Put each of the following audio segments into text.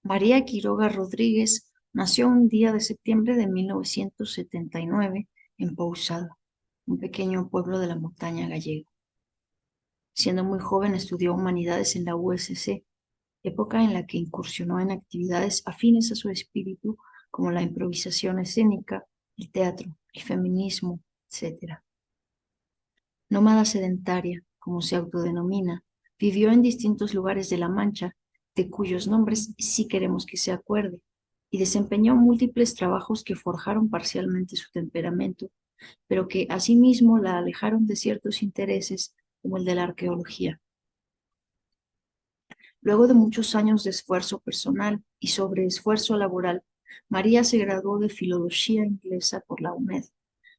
María Quiroga Rodríguez nació un día de septiembre de 1979 en Pousada, un pequeño pueblo de la montaña gallega. Siendo muy joven estudió humanidades en la USC, época en la que incursionó en actividades afines a su espíritu como la improvisación escénica, el teatro, el feminismo, etc. Nómada sedentaria, como se autodenomina, vivió en distintos lugares de La Mancha, de cuyos nombres sí queremos que se acuerde, y desempeñó múltiples trabajos que forjaron parcialmente su temperamento, pero que asimismo la alejaron de ciertos intereses como el de la arqueología. Luego de muchos años de esfuerzo personal y sobreesfuerzo laboral, María se graduó de Filología Inglesa por la UNED,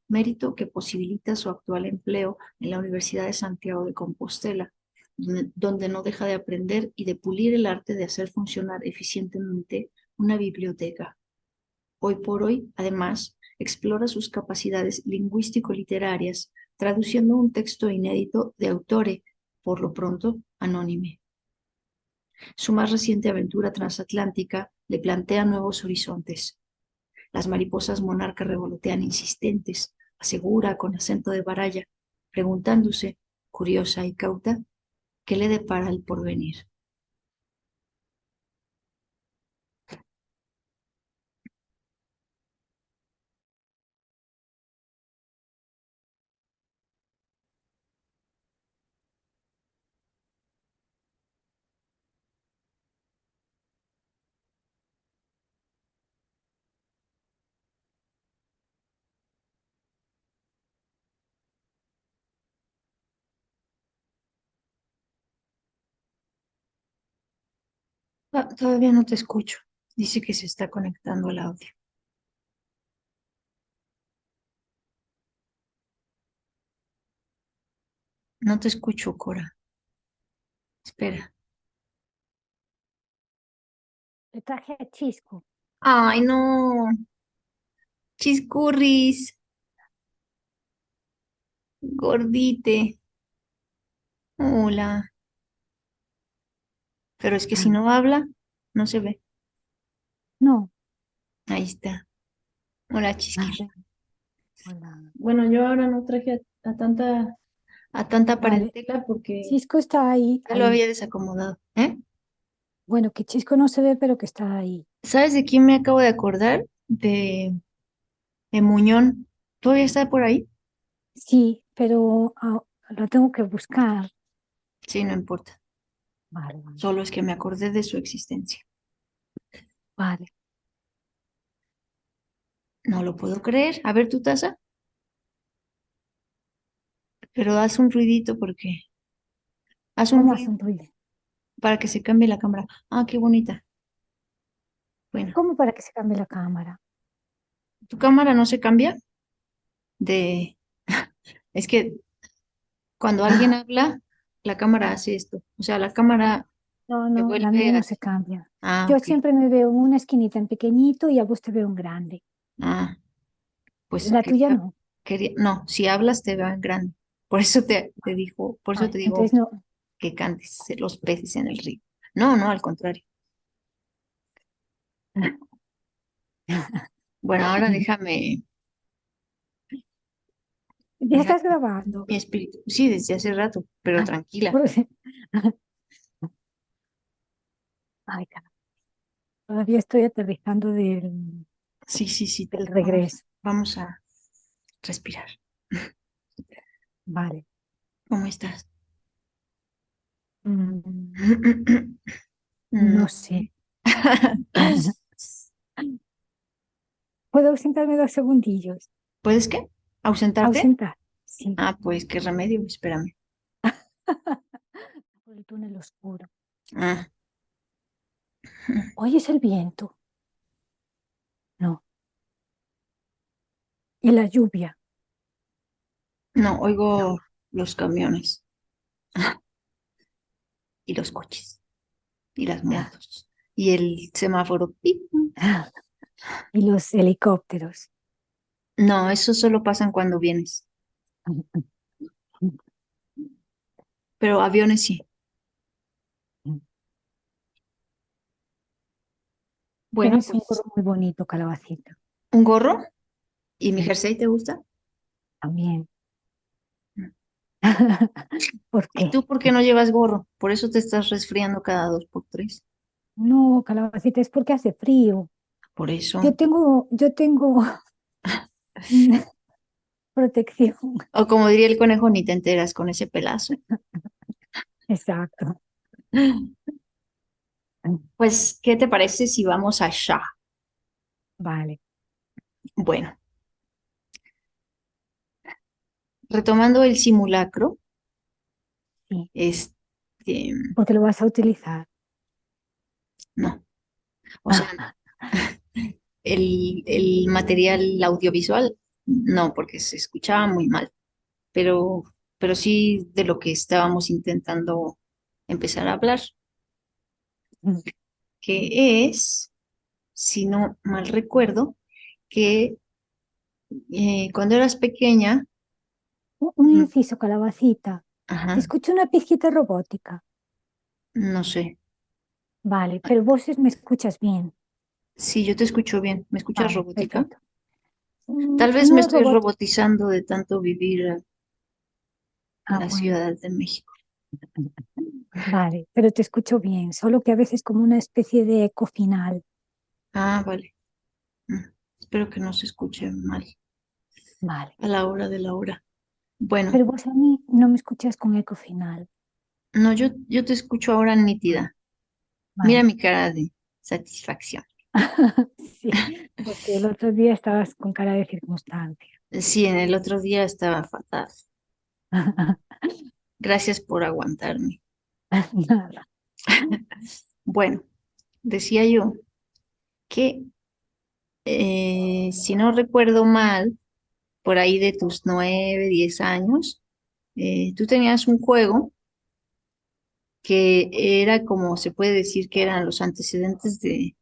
mérito que posibilita su actual empleo en la Universidad de Santiago de Compostela, donde no deja de aprender y de pulir el arte de hacer funcionar eficientemente una biblioteca. Hoy por hoy, además, explora sus capacidades lingüístico-literarias, traduciendo un texto inédito de autore, por lo pronto anónime. Su más reciente aventura transatlántica le plantea nuevos horizontes. Las mariposas monarca revolotean insistentes, asegura con acento de baralla, preguntándose, curiosa y cauta, qué le depara el porvenir. Todavía no te escucho. Dice que se está conectando el audio. No te escucho, Cora. Espera. Le traje a Chisco. Ay, no. Chiscurris, gordite. Hola. Pero es que si Ah, no habla, no se ve. no. Ahí está. Hola, Ah, Chisquirra. hola. Bueno, yo ahora no traje a tanta Vale. parentela porque Chisco está ahí, ya lo ahí. había desacomodado. ¿Eh? Bueno, que Chisco no se ve, pero que está ahí. ¿Sabes de quién me acabo de acordar? De Muñón. ¿Todavía está por ahí? Sí, pero lo tengo que buscar. Sí, no importa. Vale, vale. Solo es que me acordé de su existencia. Vale. No lo puedo creer. A ver tu taza, pero haz un ruidito porque haz un ¿Cómo hace ruido un ruido? para que se cambie la cámara. Ah, qué bonita. Bueno, ¿Cómo para que se cambie la cámara? tu cámara no se cambia de... Es que cuando alguien habla, la cámara hace esto. O sea, la cámara No, se no, la vuelve mía no aquí. se cambia. Ah, Yo ok. siempre me veo en una esquinita en pequeñito y a vos te veo en grande. Ah, pues La tuya quería, no. no, si hablas te va en grande. Por eso Ah, te digo entonces no. que cantes los peces en el río. No, no, al contrario. Bueno, ahora Ya déjame estás grabando. mi espíritu. Sí, desde hace rato, pero tranquila. Por- Ay, caramba, todavía estoy aterrizando Sí, sí, sí. del Vamos, regreso. vamos a respirar. Vale. ¿Cómo estás? Mm, No no sé. sé. ¿Puedo ausentarme 2 segundillos? ¿Puedes qué? ¿Ausentarte? Ausentar. Sí. Ah, pues qué remedio, espérame. Por el túnel oscuro. Ah, ¿Oyes el viento? No. ¿Y la lluvia? no, No. oigo los camiones y los coches y las motos y el semáforo. Pip. ¿Y los helicópteros? No, eso solo pasan cuando vienes, pero aviones sí. Bueno, Tienes un pues gorro muy bonito, Calabacita. un gorro y mi Sí, jersey, ¿te gusta? también. ¿Por ¿Y qué? tú por qué no llevas gorro? Por eso te estás resfriando cada 2 por 3. No, Calabacita, es porque hace frío. Por eso. Yo tengo protección. O como diría el conejo, ni te enteras con ese pelazo. Exacto. Pues, ¿qué te parece si vamos a Shah? Vale, Bueno, retomando el simulacro, sí. este, Porque lo vas a utilizar. no, o sea, el material audiovisual, no, porque se escuchaba muy mal, pero, pero sí de lo que estábamos intentando empezar a hablar, que es, si no mal recuerdo, que cuando eras pequeña, Un mm, inciso, Calabacita. Te ajá, escucho una pizquita robótica. no sé, Vale, pero me escuchas bien. si yo te escucho bien, ¿me escuchas Vale, robótica? perfecto. Tal vez me No es estoy robótica. robotizando de tanto vivir en Ah, la bueno. Ciudad de México. Vale, pero te escucho bien, solo que a veces como una especie de eco final. Ah, vale. Mm, Espero que no se escuche mal Vale. a la hora de la hora. Bueno, Pero vos a mí no me escuchas con eco final. no, yo te escucho ahora nítida. Mira Vale. mi cara de satisfacción. Sí, porque el otro día estabas con cara de circunstancia. Sí, en el otro día estaba fatal. Gracias por aguantarme. Nada. Bueno, decía yo que si no recuerdo mal, por ahí de tus 9, 10 años, tú tenías un juego que era como se puede decir que eran los antecedentes de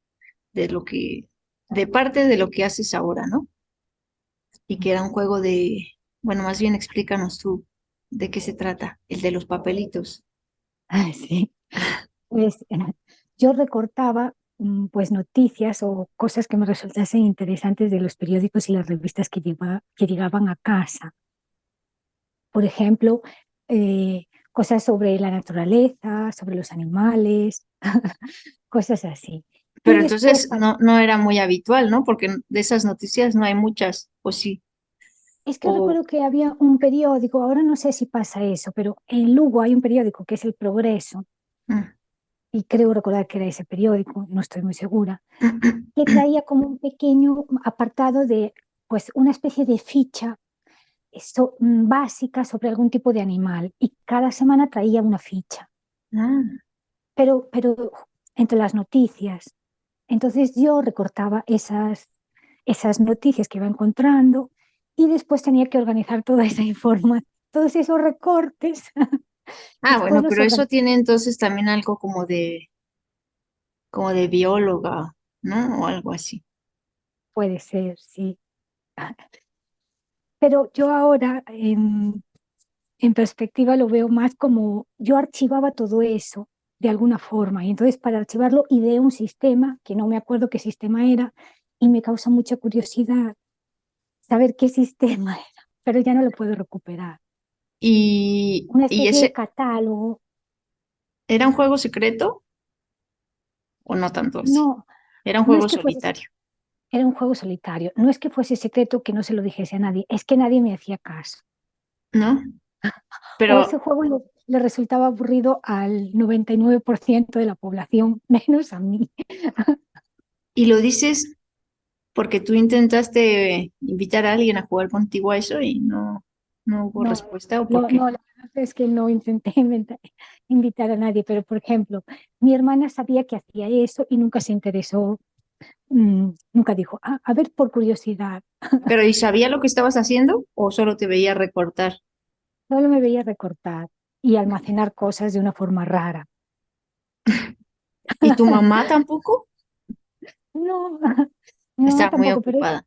lo que, de parte de lo que haces ahora, ¿no? Y que era un juego de, bueno, más bien explícanos tú de qué se trata, el de los papelitos. Ay, sí. Pues yo recortaba pues noticias o cosas que me resultasen interesantes de los periódicos y las revistas que llegaban a casa. Por ejemplo, cosas sobre la naturaleza, sobre los animales, cosas así. Y Pero después, entonces no era muy habitual, ¿no? Porque de esas noticias no hay muchas, o sí, es que o recuerdo que había un periódico, ahora no sé si pasa eso, pero en Lugo hay un periódico que es El Progreso, mm, y creo recordar que era ese periódico, no estoy muy segura, que traía como un pequeño apartado de, pues, una especie de ficha básica sobre algún tipo de animal, y cada semana traía una ficha, ah, pero entre las noticias. Entonces yo recortaba esas noticias que iba encontrando y después tenía que organizar toda esa información, todos esos recortes, después bueno, los pero eso organizaba. tiene entonces también algo como de bióloga, ¿no? O algo así. Puede ser, sí. Pero yo ahora en perspectiva lo veo más como yo archivaba todo eso de alguna forma y entonces para archivarlo ideé un sistema que no me acuerdo qué sistema era y me causa mucha curiosidad saber qué sistema era, pero ya no lo puedo recuperar. Una Y especie de ese, catálogo. ¿era un juego secreto o no tanto así? No, Era un no juego es que fuese, solitario, era un juego solitario, no es que fuese secreto que no se lo dijese a nadie, es que nadie me hacía caso. ¿no? O Pero, ese juego le resultaba aburrido al 99% de la población, menos a mí. ¿y lo dices porque tú intentaste invitar a alguien a jugar contigo a eso y no hubo No, respuesta o por qué? no, la verdad es que no intenté invitar a nadie, pero por ejemplo, mi hermana sabía que hacía eso y nunca se interesó, nunca dijo, "Ah, a ver, por curiosidad". ¿Pero y sabía lo que estabas haciendo o solo te veía recortar? Solo me veía recortar y almacenar cosas de una forma rara. ¿Y tu mamá tampoco? No, mi mamá Estaba muy tampoco, pero ocupada.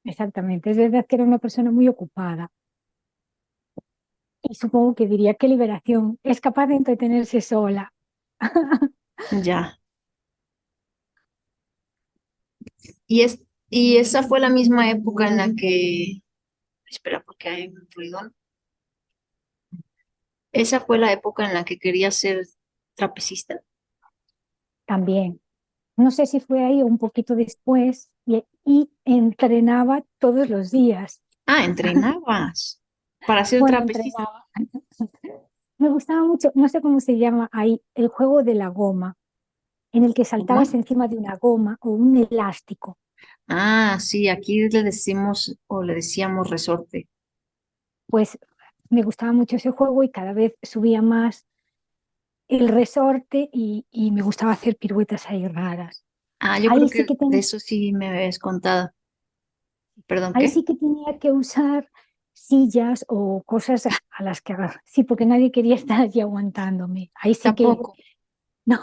exactamente, es verdad que era una persona muy ocupada y supongo que diría, qué liberación, es capaz de entretenerse sola. Ya. Y, y esa fue la misma época en la que, espera, porque hay un ruido. Esa fue la época en la que quería ser trapecista. también. No sé si fue ahí o un poquito después y entrenaba todos los días. Ah, entrenabas para ser Bueno, trapecista. entrenaba. Me gustaba mucho, no sé cómo se llama ahí, el juego de la goma, en el que ¿Cómo? saltabas encima de una goma o un elástico. Ah, sí, aquí le decimos o le decíamos resorte. Pues me gustaba mucho ese juego y cada vez subía más el resorte y me gustaba hacer piruetas ahí raras. Ah, yo creo Ahí sí que que, de eso sí me habías contado. ¿Perdón, ahí qué? sí que tenía que usar sillas o cosas a las que agarrar. Sí, porque nadie quería estar allí aguantándome. Ahí sí que Tampoco. no.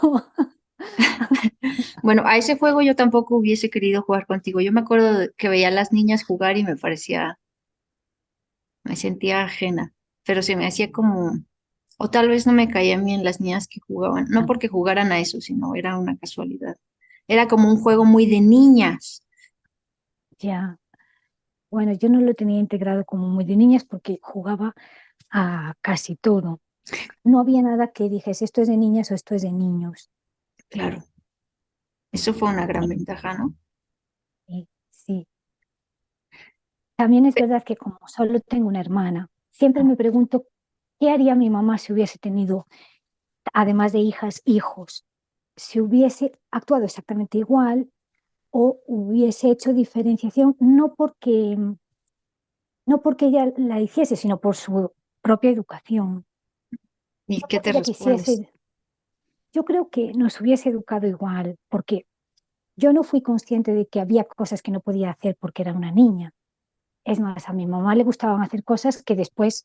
Bueno, a ese juego yo tampoco hubiese querido jugar contigo. Yo me acuerdo de que veía a las niñas jugar y me parecía, me sentía ajena, pero se me hacía como, o tal vez no me caían bien las niñas que jugaban, no porque jugaran a eso, sino era una casualidad. Era como un juego muy de niñas. Ya. Bueno, yo no lo tenía integrado como muy de niñas porque jugaba a casi todo. No había nada que dijese esto es de niñas o esto es de niños. Claro, eso fue una gran ventaja, ¿no? Sí, sí. También es Pe- verdad que como solo tengo una hermana, siempre me pregunto qué haría mi mamá si hubiese tenido, además de hijas, hijos, si hubiese actuado exactamente igual o hubiese hecho diferenciación, no porque ella la hiciese, sino por su propia educación. ¿Y No qué porque te ella respondes? quisiese, yo creo que nos hubiese educado igual, porque yo no fui consciente de que había cosas que no podía hacer porque era una niña. Es más, a mi mamá le gustaban hacer cosas que después,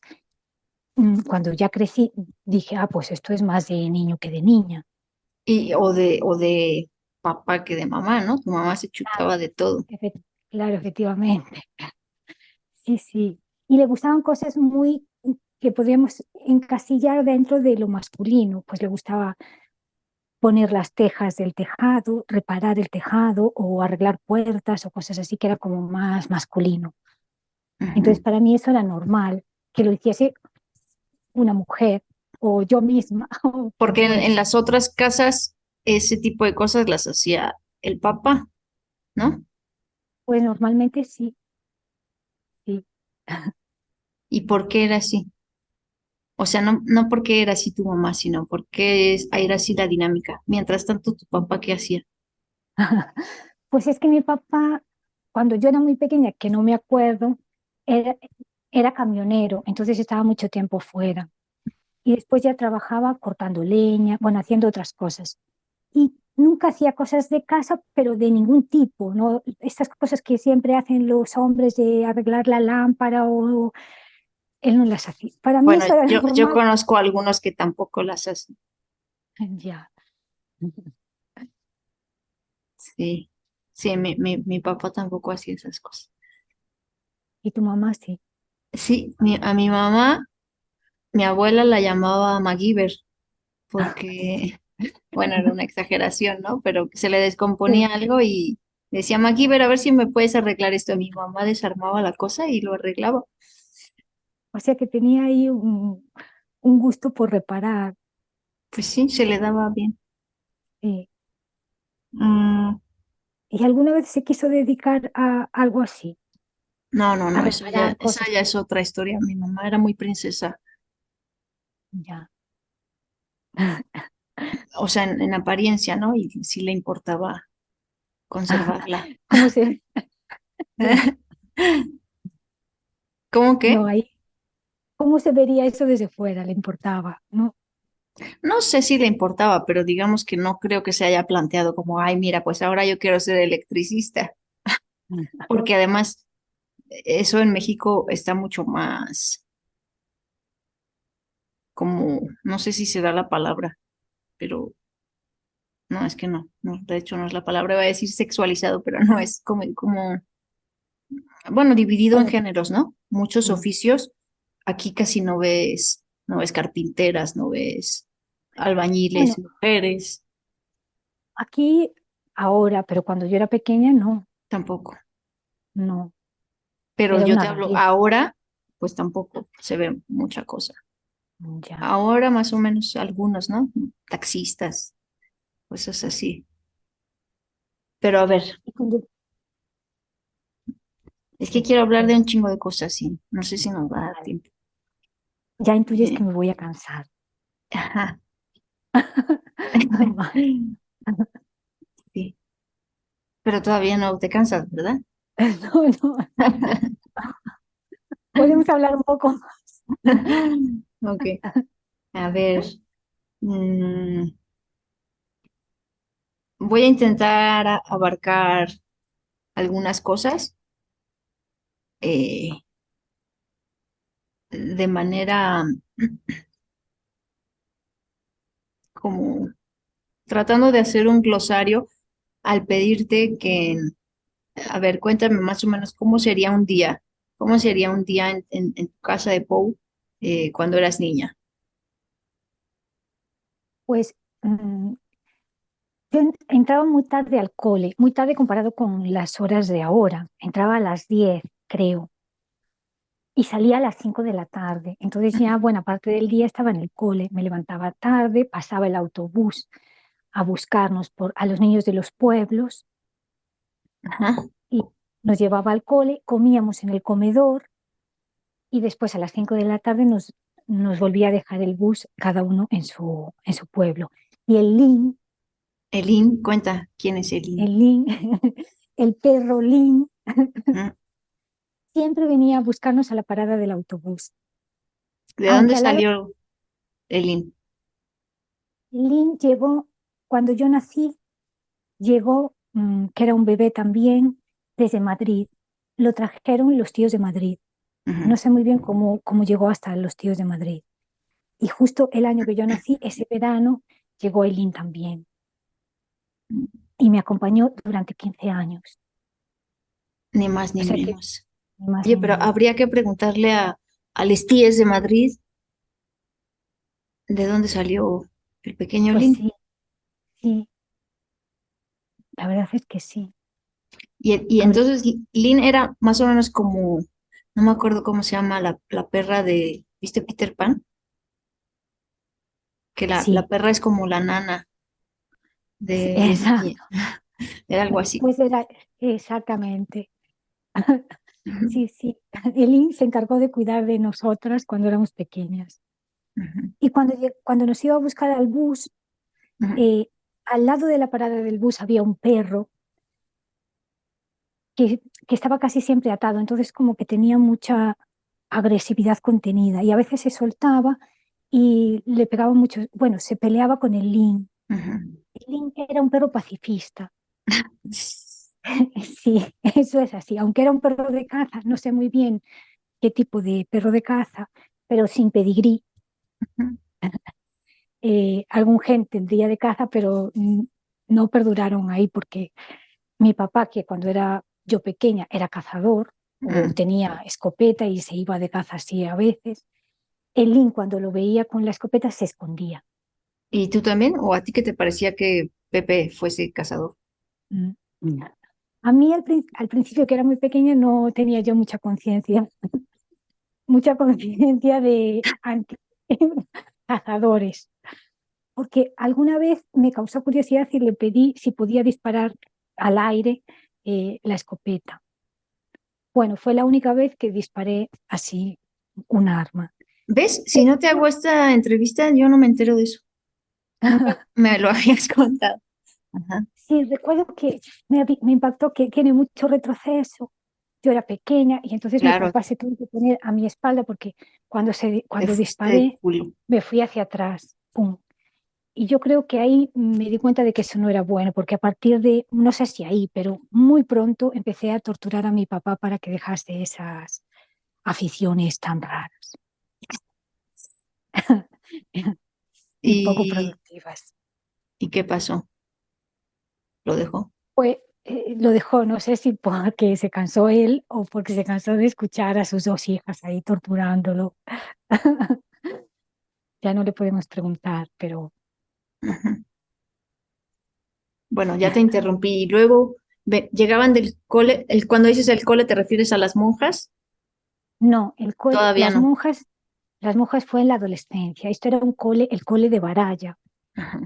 cuando ya crecí, dije, ah, pues esto es más de niño que de niña. Y, o de papá que de mamá, ¿no? Tu mamá se chutaba de todo. Claro, efectivamente. Sí, sí. Y le gustaban cosas muy que podríamos encasillar dentro de lo masculino. Pues le gustaba poner las tejas del tejado, reparar el tejado o arreglar puertas o cosas así que era como más masculino. Entonces Ujú. para mí eso era normal, que lo hiciese una mujer o yo misma o quien Porque en fuese. las otras casas ese tipo de cosas las hacía el papá, ¿no? Pues normalmente sí, sí. ¿Y por qué era así? O sea, no, no porque era así tu mamá, sino porque era así la dinámica. Mientras tanto, tu papá, ¿qué hacía? Pues es que mi papá, cuando yo era muy pequeña, que no me acuerdo, era, era camionero, entonces estaba mucho tiempo fuera. Y después ya trabajaba cortando leña, bueno, haciendo otras cosas. Y nunca hacía cosas de casa, pero de ningún tipo, ¿no? Estas cosas que siempre hacen los hombres de arreglar la lámpara o él no las hacía. Para mí Bueno, eso era yo normal. conozco a algunos que tampoco las hacen. Ya. Sí, sí, mi papá tampoco hacía esas cosas. Y tu mamá sí. Sí, a mi mamá, mi abuela la llamaba MacGyver porque, bueno, era una exageración, ¿no? Pero se le descomponía Sí. algo y decía, MacGyver, a ver si me puedes arreglar esto. Mi mamá desarmaba la cosa y lo arreglaba. O sea que tenía ahí un gusto por reparar. Pues sí, se le daba bien. Sí. Mm, ¿Y alguna vez se quiso dedicar a algo así? no, no, A no, reparar esa cosas. ya es otra historia. Mi mamá era muy princesa. Ya. O sea, en apariencia, ¿no? Y sí le importaba conservarla. ¿Cómo se? Ya. ¿Cómo No, que? ahí. ¿Cómo se vería eso desde fuera? Le importaba, ¿no? No sé si le importaba, pero digamos que no creo que se haya planteado como, ay, mira, pues ahora yo quiero ser electricista, porque además eso en México está mucho más como, no sé si se da la palabra, pero no, es que no, no, de hecho no es la palabra, iba a decir sexualizado, pero no es como, bueno, dividido en Bueno, géneros, ¿no? Muchos mm, oficios, aquí casi no ves carpinteras, no ves albañiles, bueno, mujeres. aquí ahora, pero cuando yo era pequeña, no. tampoco. No, Pero era yo una te hablo rareza. ahora, pues tampoco se ve mucha cosa. Ya. Ahora más o menos algunos, ¿no? Taxistas, cosas así. Pero a ver, Y es que sí, quiero hablar de cuéntame. un chingo de cosas, sí. No sé si nos va a dar Vale. tiempo. Ya intuyes Eh, que me voy a cansar. ajá. Vale. Sí, pero todavía no te cansas, ¿verdad? No, no, podemos hablar un poco más. Ok, a ver, mm, voy a intentar abarcar algunas cosas eh, de manera como tratando de hacer un glosario al pedirte que, a ver, cuéntame más o menos cómo sería un día en tu casa de Pou cuando eras niña. Pues yo entraba muy tarde al cole, muy tarde comparado con las horas de ahora. Entraba a las 10, creo, y salía a las 5 de la tarde. Entonces ya buena parte del día estaba en el cole. Me levantaba tarde, pasaba el autobús a buscarnos a los niños de los pueblos Ajá. y nos llevaba al cole, comíamos en el comedor y después a las 5 de la tarde nos volvía a dejar el bus cada uno en su pueblo. Y Elin, cuenta quién es Elin. el Lin, el perro Lin, Ujú. siempre venía a buscarnos a la parada del autobús. ¿De dónde Aunque al lado, salió Elin? Lin llegó, cuando yo nací, llegó, que era un bebé también, desde Madrid. Lo trajeron los tíos de Madrid. No Ujú. sé muy bien cómo llegó hasta los tíos de Madrid. Y justo el año que yo nací, ese verano, llegó Eileen también y me acompañó durante 15 años. Ni más O ni sea que menos. ni más Oye, ni pero menos. habría que preguntarle a los tíes de Madrid de dónde salió el pequeño Pues Lin. sí, sí, la verdad es que sí. Y Habría- entonces Lin era más o menos como, no me acuerdo cómo se llama la perra de, ¿viste Peter Pan? Que la sí, perra es como la nana sí, de niña. exacto. Era algo así. Pues era exactamente. Ujú, Sí, sí. Eileen se encargó de cuidar de nosotras cuando éramos pequeñas. ujú, Y cuando nos iba a buscar al bus, ujú. eh, al lado de la parada del bus había un perro que estaba casi siempre atado, entonces como que tenía mucha agresividad contenida y a veces se soltaba y le pegaba mucho, bueno, se peleaba con el Lin. Ujú. El Lin era un perro pacifista. Sí, eso es así, aunque era un perro de caza, no sé muy bien qué tipo de perro de caza, pero sin pedigrí. Algún gen tendría de caza, pero no perduraron ahí porque mi papá, que cuando era yo pequeña era cazador o Ujú. tenía escopeta y se iba de caza así a veces, el Lin cuando lo veía con la escopeta se escondía. ¿Y tú también? ¿O a ti qué te parecía que Pepe fuese cazador? Mm. A mí al principio, que era muy pequeña, no tenía yo mucha conciencia de anti cazadores, porque alguna vez me causó curiosidad y le pedí si podía disparar al aire la escopeta. Bueno, fue la única vez que disparé así un arma. ¿Ves? Si no te Pero hago esta entrevista, yo no me entero de eso. Nunca me lo habías contado. Ajá. sí, recuerdo que me impactó que tiene mucho retroceso. Yo era pequeña y entonces mi Claro, papá se tuvo que poner a mi espalda porque te cuando fuiste de disparé culo. me fui hacia atrás. ¡Pum! Y yo creo que ahí me di cuenta de que eso no era bueno, porque a partir de, no sé si ahí, pero muy pronto empecé a torturar a mi papá para que dejase esas aficiones tan raras y poco ¿Y, productivas. y qué pasó? ¿Lo dejó? Pues lo dejó, no sé si porque se cansó él o porque se cansó de escuchar a sus dos hijas ahí torturándolo. Ya no le podemos preguntar, pero Ujú. Bueno, ya te interrumpí. Y luego, Llegaban del cole, cuando dices el cole, ¿te refieres a las monjas? No, Todavía no. las monjas fue en la adolescencia. Esto era un cole, el cole de Baralla. Ajá,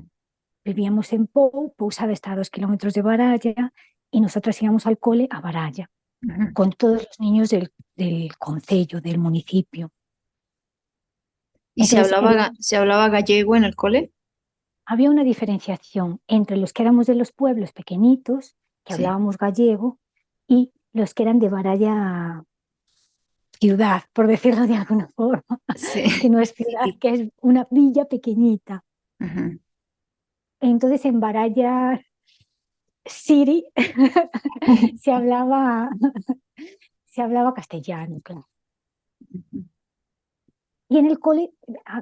Vivíamos en Pou sabe, está a 2 kilómetros de Baralla, y nosotros íbamos al cole a Baralla, ajá. con todos los niños del concello, del municipio. ¿Y Entonces, se hablaba gallego en el cole? había una diferenciación entre los que éramos de los pueblos pequeñitos, que Sí, hablábamos gallego, y los que eran de Baralla ciudad, por decirlo de alguna forma, que sí. no es ciudad, Sí. que es una villa pequeñita. Ajá. Entonces, en Baralla City se hablaba, se hablaba castellano, claro. Y en el cole,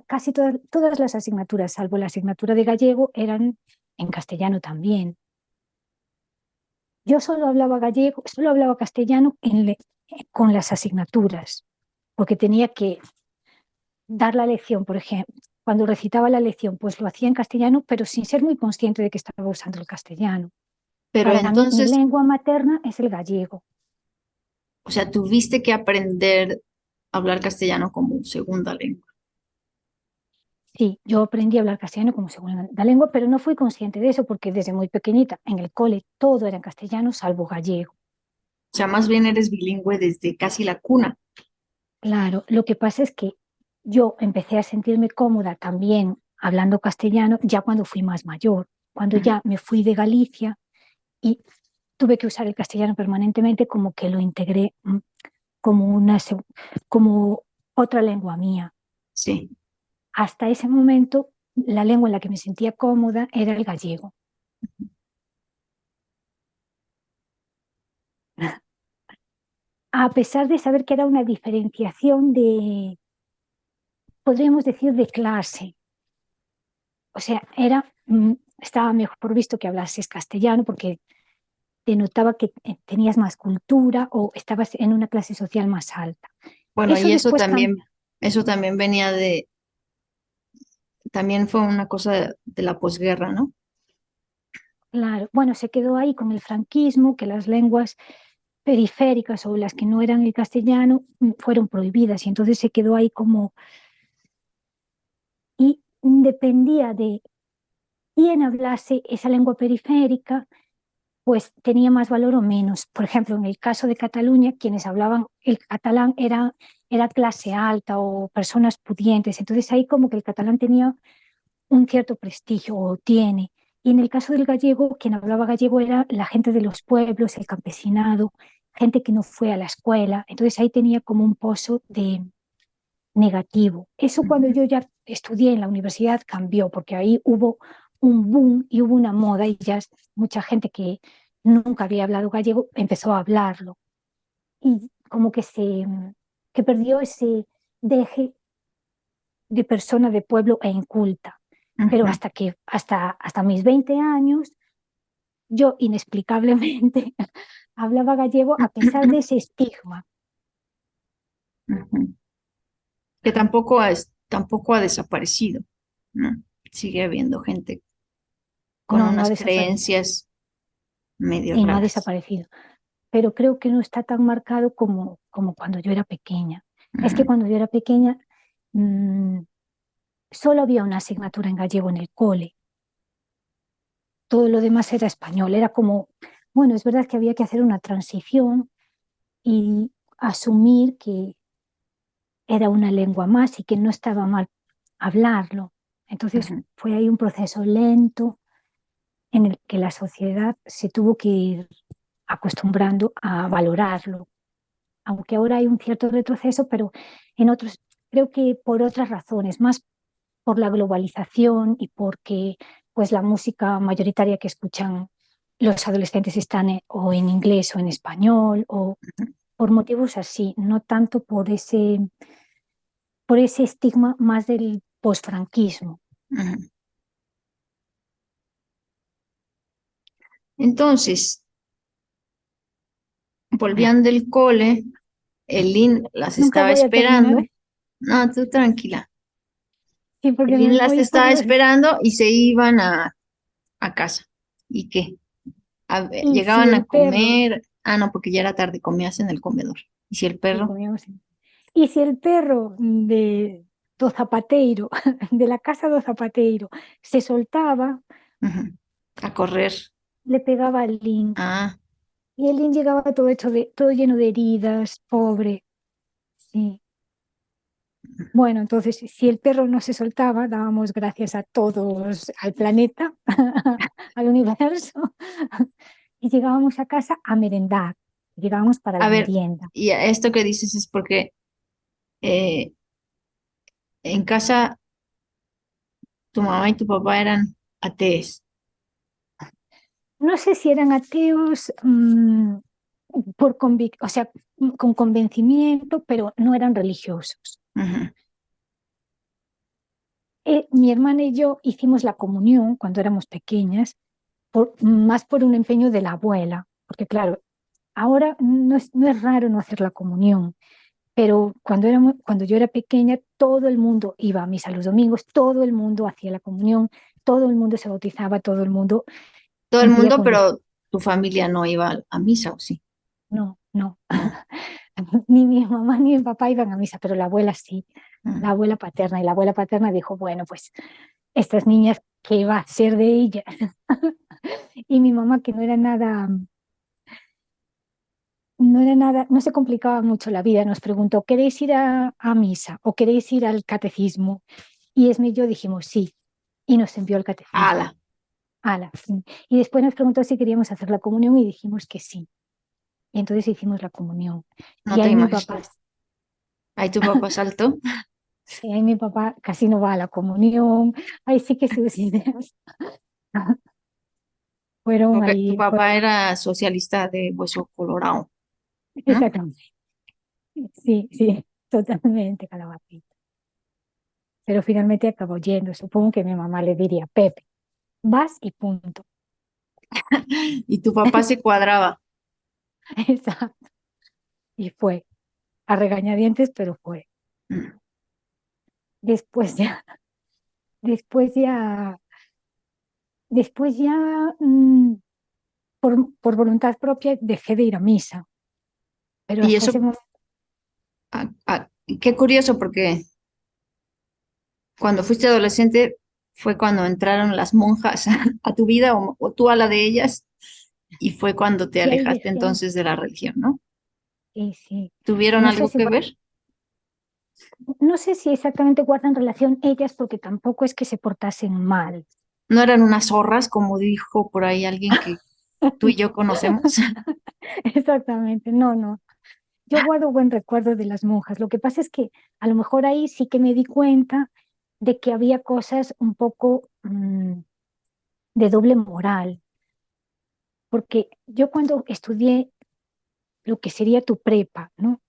casi todas las asignaturas, salvo la asignatura de gallego, eran en castellano también. Yo solo hablaba gallego, solo hablaba castellano con las asignaturas, porque tenía que dar la lección, por ejemplo. Cuando recitaba la lección, pues lo hacía en castellano, pero sin ser muy consciente de que estaba usando el castellano. Pero Para mí, mi entonces, lengua materna es el gallego. o sea, tuviste que aprender a hablar castellano como segunda lengua. Sí, yo aprendí a hablar castellano como segunda lengua, pero no fui consciente de eso porque desde muy pequeñita en el cole todo era en castellano salvo gallego. O sea, más bien eres bilingüe desde casi la cuna. Claro, lo que pasa es que yo empecé a sentirme cómoda también hablando castellano ya cuando fui más mayor, cuando Ajá. ya me fui de Galicia y tuve que usar el castellano permanentemente, como que lo integré como como otra lengua mía. Sí. Hasta ese momento, la lengua en la que me sentía cómoda era el gallego. A pesar de saber que era una diferenciación podríamos decir, de clase. O sea, estaba mejor visto que hablases castellano porque denotaba que tenías más cultura o estabas en una clase social más alta. Bueno, Eso y después cambia. eso también venía también fue una cosa de la posguerra, ¿no? Claro, bueno, se quedó ahí con el franquismo, que las lenguas periféricas o las que no eran el castellano fueron prohibidas y entonces se quedó ahí como y dependía de quién hablase esa lengua periférica, pues tenía más valor o menos. Por ejemplo, en el caso de Cataluña, quienes hablaban el catalán era clase alta o personas pudientes, entonces ahí como que el catalán tenía un cierto prestigio o tiene. Y en el caso del gallego, quien hablaba gallego era la gente de los pueblos, el campesinado, gente que no fue a la escuela. Entonces ahí tenía como un pozo de negativo. Eso cuando Ujú. yo ya estudié en la universidad cambió, porque ahí hubo un boom y hubo una moda y ya mucha gente que nunca había hablado gallego empezó a hablarlo. Y como que perdió ese deje de persona de pueblo e inculta. Pero Ujú. hasta mis 20 años, yo inexplicablemente hablaba gallego a pesar de ese estigma. Ujú. Que tampoco ha desaparecido, ¿no? Sigue habiendo gente con No, no ha unas desaparecido. creencias medio Sí, no ha raras. desaparecido. Pero creo que no está tan marcado como cuando yo era pequeña. Es que Ujú. cuando yo era pequeña mm, solo había una asignatura en gallego en el cole, todo lo demás era español, era como, bueno, es verdad que había que hacer una transición y asumir que era una lengua más y que no estaba mal hablarlo. Entonces Ujú. fue ahí un proceso lento en el que la sociedad se tuvo que ir acostumbrando a valorarlo, aunque ahora hay un cierto retroceso, pero en otros, creo que por otras razones, más por la globalización y porque pues la música mayoritaria que escuchan los adolescentes están o en inglés o en español o por motivos así, no tanto por ese estigma más del posfranquismo. Ujú. Entonces, volvían del cole, el IN las Nunca estaba voy a terminar, esperando. No, tú tranquila. sí, porque El me IN las voy por estaba los... esperando y se iban a casa. ¿Y qué? Y si Llegaban el a perro, comer. Ah, no, porque ya era tarde, comías en el comedor. ¿Y si el y perro? comíamos y si el perro do Zapateiro, de la casa do Zapateiro, se soltaba, Ujú. A correr. le pegaba al Lin. Ah, Y el Lin llegaba todo hecho todo lleno de heridas, pobre. Sí. Bueno, entonces, si el perro no se soltaba, dábamos gracias a todos, al planeta, al universo, y llegábamos a casa a merendar. Llegábamos para a la ver, merienda. y esto que dices es porque eh, en casa tu mamá y tu papá eran ateos. No sé si eran ateos, o sea, con convencimiento, pero no eran religiosos. Ujú. Mi hermana y yo hicimos la comunión cuando éramos pequeñas, más por un empeño de la abuela, porque claro, ahora no es raro no hacer la comunión, pero cuando yo era pequeña, todo el mundo iba a misa los domingos, todo el mundo hacía la comunión, todo el mundo se bautizaba, todo el mundo Todo el cumplía mundo, con los... pero tu familia no iba a misa, ¿o sí? No, no. No. Ni mi mamá ni mi papá iban a misa, pero la abuela sí, Mm. la abuela paterna. Y la abuela paterna dijo, bueno, pues estas niñas, ¿qué va a ser de ellas? Y mi mamá, que no se complicaba mucho la vida, nos preguntó, ¿queréis ir a misa o queréis ir al catecismo? Y Esme y yo dijimos sí, y nos envió al catecismo. Ala, Ala, sí. Y después nos preguntó si queríamos hacer la comunión y dijimos que sí. Y entonces hicimos la comunión. no Y te ahí mi imaginas. papá, Ahí tu papá saltó. y ahí mi papá casi no va a la comunión. Ahí sí que sus ideas fueron Porque tu ahí, papá era socialista de hueso colorado, ¿no? exactamente. Sí, sí, totalmente calabacita. Pero finalmente acabó yendo. Supongo que mi mamá le diría, Pepe, vas y punto. Y tu papá se cuadraba. Exacto. Y fue, a regañadientes, pero fue. Mm. Después ya, después ya, después ya, por voluntad propia dejé de ir a misa. Pero Y hasta eso, ese momento, qué curioso, porque cuando fuiste adolescente fue cuando entraron las monjas a tu vida o tú a la de ellas, y fue cuando te y ahí alejaste dejé, entonces de la religión, ¿no? y sí. ¿Tuvieron No sé algo si, que ver? no sé si exactamente guardan relación ellas, porque tampoco es que se portasen mal. ¿No eran unas zorras, como dijo por ahí alguien que tú y yo conocemos? Exactamente, no, no. Yo guardo buen recuerdo de las monjas. Lo que pasa es que a lo mejor ahí sí que me di cuenta de que había cosas un poco de doble moral, porque yo cuando estudié lo que sería tu prepa, ¿no?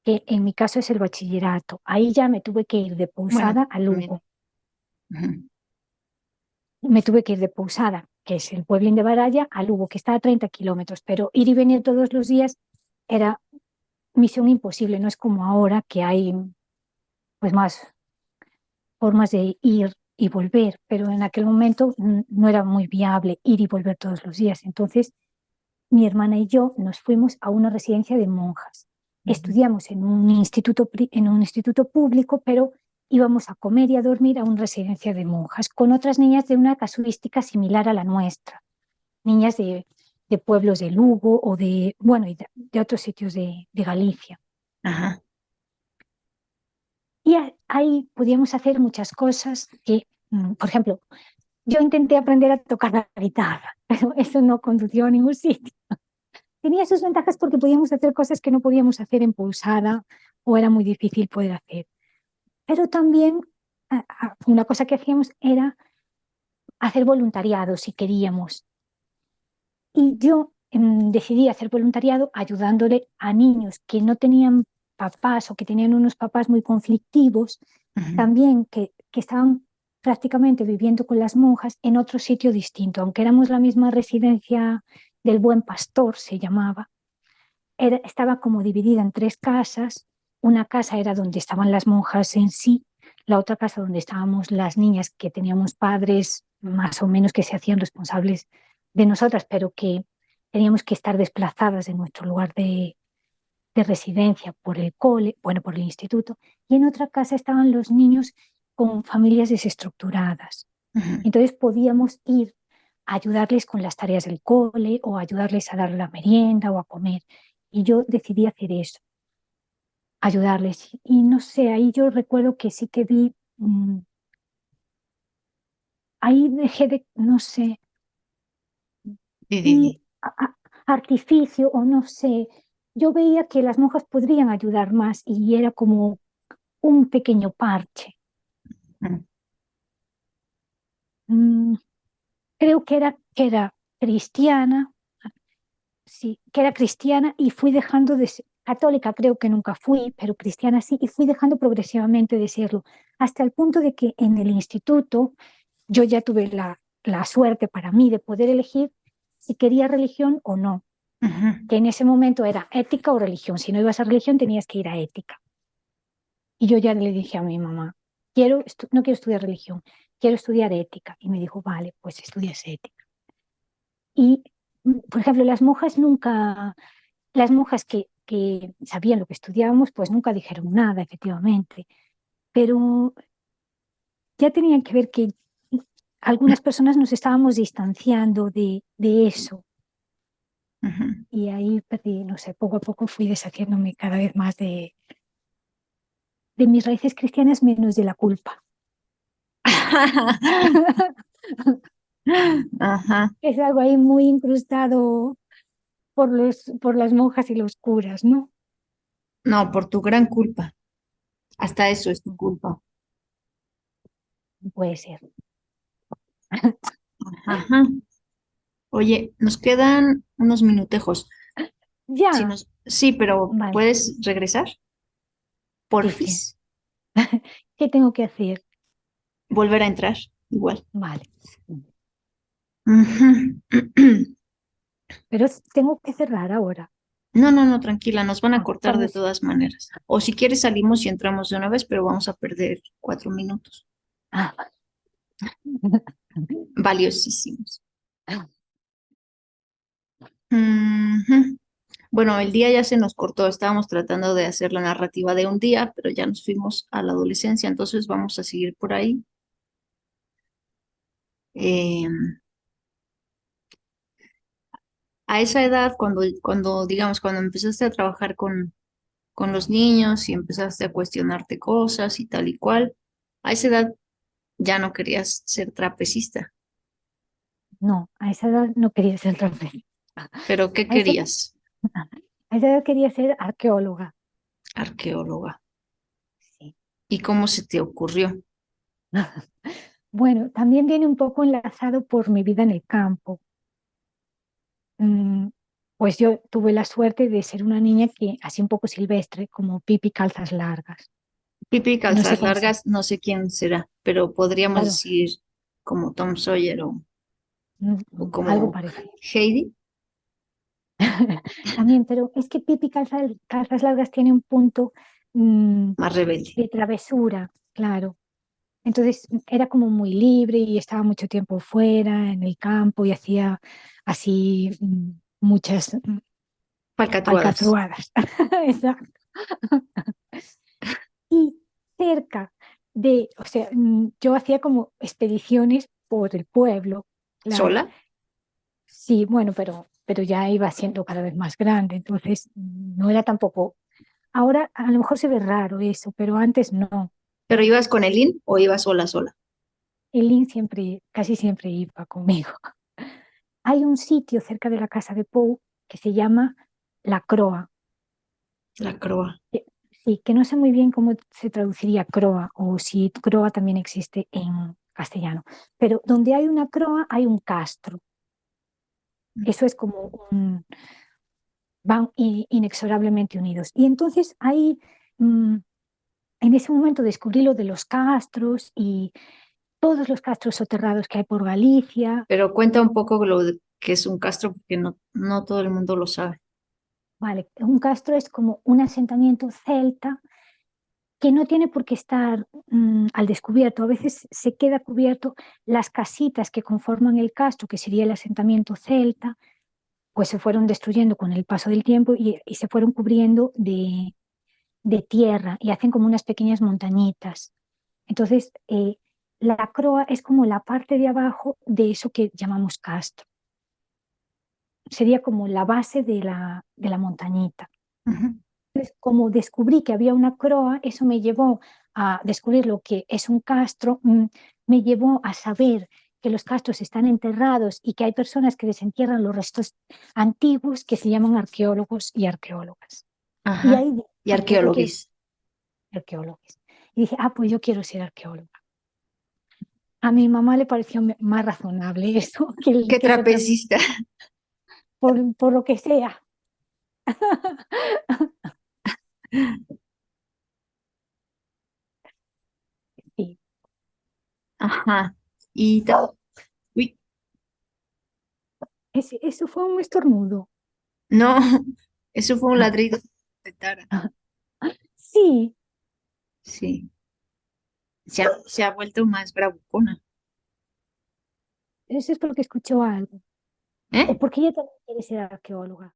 Que en mi caso es el bachillerato, ahí ya me tuve que ir de Bueno, Pousada a también. Lugo. Ujú. Me tuve que ir de Pousada, que es el pueblín de Baralla, a Lugo, que está a 30 kilómetros, pero ir y venir todos los días era misión imposible, no es como ahora que hay pues más formas de ir y volver, pero en aquel momento no era muy viable ir y volver todos los días. Entonces, mi hermana y yo nos fuimos a una residencia de monjas. Ujú. Estudiamos en un instituto público, pero íbamos a comer y a dormir a una residencia de monjas con otras niñas de una casuística similar a la nuestra, niñas de pueblos de Lugo o bueno, y de otros sitios de Galicia. Ajá. Y ahí podíamos hacer muchas cosas que, por ejemplo, yo intenté aprender a tocar la guitarra, pero eso no condució a ningún sitio. Tenía sus ventajas porque podíamos hacer cosas que no podíamos hacer en pulsada o era muy difícil poder hacer. Pero también una cosa que hacíamos era hacer voluntariado si queríamos. Y yo decidí hacer voluntariado ayudándole a niños que no tenían papás o que tenían unos papás muy conflictivos, Ujú. también que estaban prácticamente viviendo con las monjas en otro sitio distinto, aunque éramos la misma residencia del Buen Pastor, se llamaba. Estaba como dividida en tres casas. Una casa era donde estaban las monjas en sí, la otra casa donde estábamos las niñas que teníamos padres más o menos que se hacían responsables de nosotras, pero que teníamos que estar desplazadas de nuestro lugar de residencia por el cole, bueno, por el instituto, y en otra casa estaban los niños con familias desestructuradas. Ujú. Entonces podíamos ir a ayudarles con las tareas del cole o ayudarles a dar la merienda o a comer. Y yo decidí hacer eso, ayudarles. Y no sé, ahí yo recuerdo que sí que vi, ahí dejé de, no sé, Di, di, di. vi artificio o no sé. Yo veía que las monjas podrían ayudar más y era como un pequeño parche. Ujú. Mm, creo que era cristiana, sí, que era cristiana y fui dejando de ser católica, creo que nunca fui, pero cristiana sí, y fui dejando progresivamente de serlo, hasta el punto de que en el instituto yo ya tuve la suerte para mí de poder elegir si quería religión o no, Ujú. que en ese momento era ética o religión. Si no ibas a religión tenías que ir a ética. Y yo ya le dije a mi mamá, no quiero estudiar religión, quiero estudiar ética. Y me dijo, vale, pues estudias ética. Y, por ejemplo, las monjas que sabían lo que estudiábamos, pues nunca dijeron nada, efectivamente. Pero ya tenían que ver que algunas personas nos estábamos distanciando de eso. Ujú. Y ahí perdí, no sé, poco a poco fui deshaciéndome cada vez más de mis raíces cristianas, menos de la culpa. Ajá. Es algo ahí muy incrustado por las monjas y los curas, ¿no? No, por tu gran culpa. Hasta eso es tu culpa. Puede ser. Ajá. Oye, nos quedan unos minutejos. Si Ya, nos... Sí, pero vale, ¿puedes regresar? Porfis. dice, ¿qué tengo que hacer? Volver a entrar. Igual. Vale. Ujú. Pero tengo que cerrar ahora. No, no, no, tranquila, nos van a Ah, cortar de vamos. todas maneras. O si quieres salimos y entramos de una vez, pero vamos a perder 4 minutos. Ah, Valiosísimos. Ujú. Bueno, el día ya se nos cortó. Estábamos tratando de hacer la narrativa de un día, pero ya nos fuimos a la adolescencia, entonces vamos a seguir por ahí. Eh, a esa edad, digamos, cuando empezaste a trabajar con los niños y empezaste a cuestionarte cosas y tal y cual, a esa edad ya no querías ser trapecista, no, a esa edad no quería ser trapecista. pero ¿qué A esa, querías? a esa edad quería ser arqueóloga. Arqueóloga. Sí. ¿Y cómo se te ocurrió? Bueno, también viene un poco enlazado por mi vida en el campo. Mm, pues yo tuve la suerte de ser una niña que, así un poco silvestre, como Pipi Calzas Largas. Pipi No sé Calzas cómo se... Largas, no sé quién será, pero podríamos Claro, decir como Tom Sawyer o algo como parecido. Heidi, También, pero es que Pipi Calzas Largas tiene un punto más rebelde. de travesura, claro. Entonces era como muy libre y estaba mucho tiempo fuera, en el campo y hacía así muchas Falcatruadas. alcatruadas. Exacto. Y cerca o sea, yo hacía como expediciones por el pueblo, claro. ¿Sola? Sí, bueno, pero ya iba siendo cada vez más grande, entonces no era tampoco. Ahora a lo mejor se ve raro eso, pero antes no. ¿Pero ibas con Elin o ibas sola, sola? El link siempre, casi siempre iba conmigo. Hay un sitio cerca de la casa de Pou que se llama La Croa. La croa. que- Sí, que no sé muy bien cómo se traduciría croa o si croa también existe en castellano, pero donde hay una croa hay un castro. Eso es como van inexorablemente unidos. Y entonces ahí, mm, en ese momento descubrí lo de los castros y todos los castros soterrados que hay por Galicia. Pero cuenta un poco que es un castro, porque no, no todo el mundo lo sabe. Vale, un castro es como un asentamiento celta que no tiene por qué estar al descubierto. A veces se queda cubierto las casitas que conforman el castro, que sería el asentamiento celta, pues se fueron destruyendo con el paso del tiempo y se fueron cubriendo de tierra y hacen como unas pequeñas montañitas. Entonces, la croa es como la parte de abajo de eso que llamamos castro. Sería como la base de la montañita. Ujú. Entonces, como descubrí que había una croa, eso me llevó a descubrir lo que es un castro, me llevó a saber que los castros están enterrados y que hay personas que desentierran los restos antiguos que se llaman arqueólogos y arqueólogas. Y Ajá. ahí dije, Y ah, pues yo quiero arqueólogos. ser arqueóloga. Y dije, ah, pues yo quiero ser arqueóloga. A mi mamá le pareció más razonable eso ¿Qué que ser trapecista? por lo que sea. Sí, Ajá. Y uy, eso fue un estornudo. no, eso fue un ladrido de Tara. Sí, Sí. Se ha vuelto más bravucona. eso es porque escuchó algo. O ¿Eh? porque ella también quiere ser arqueóloga.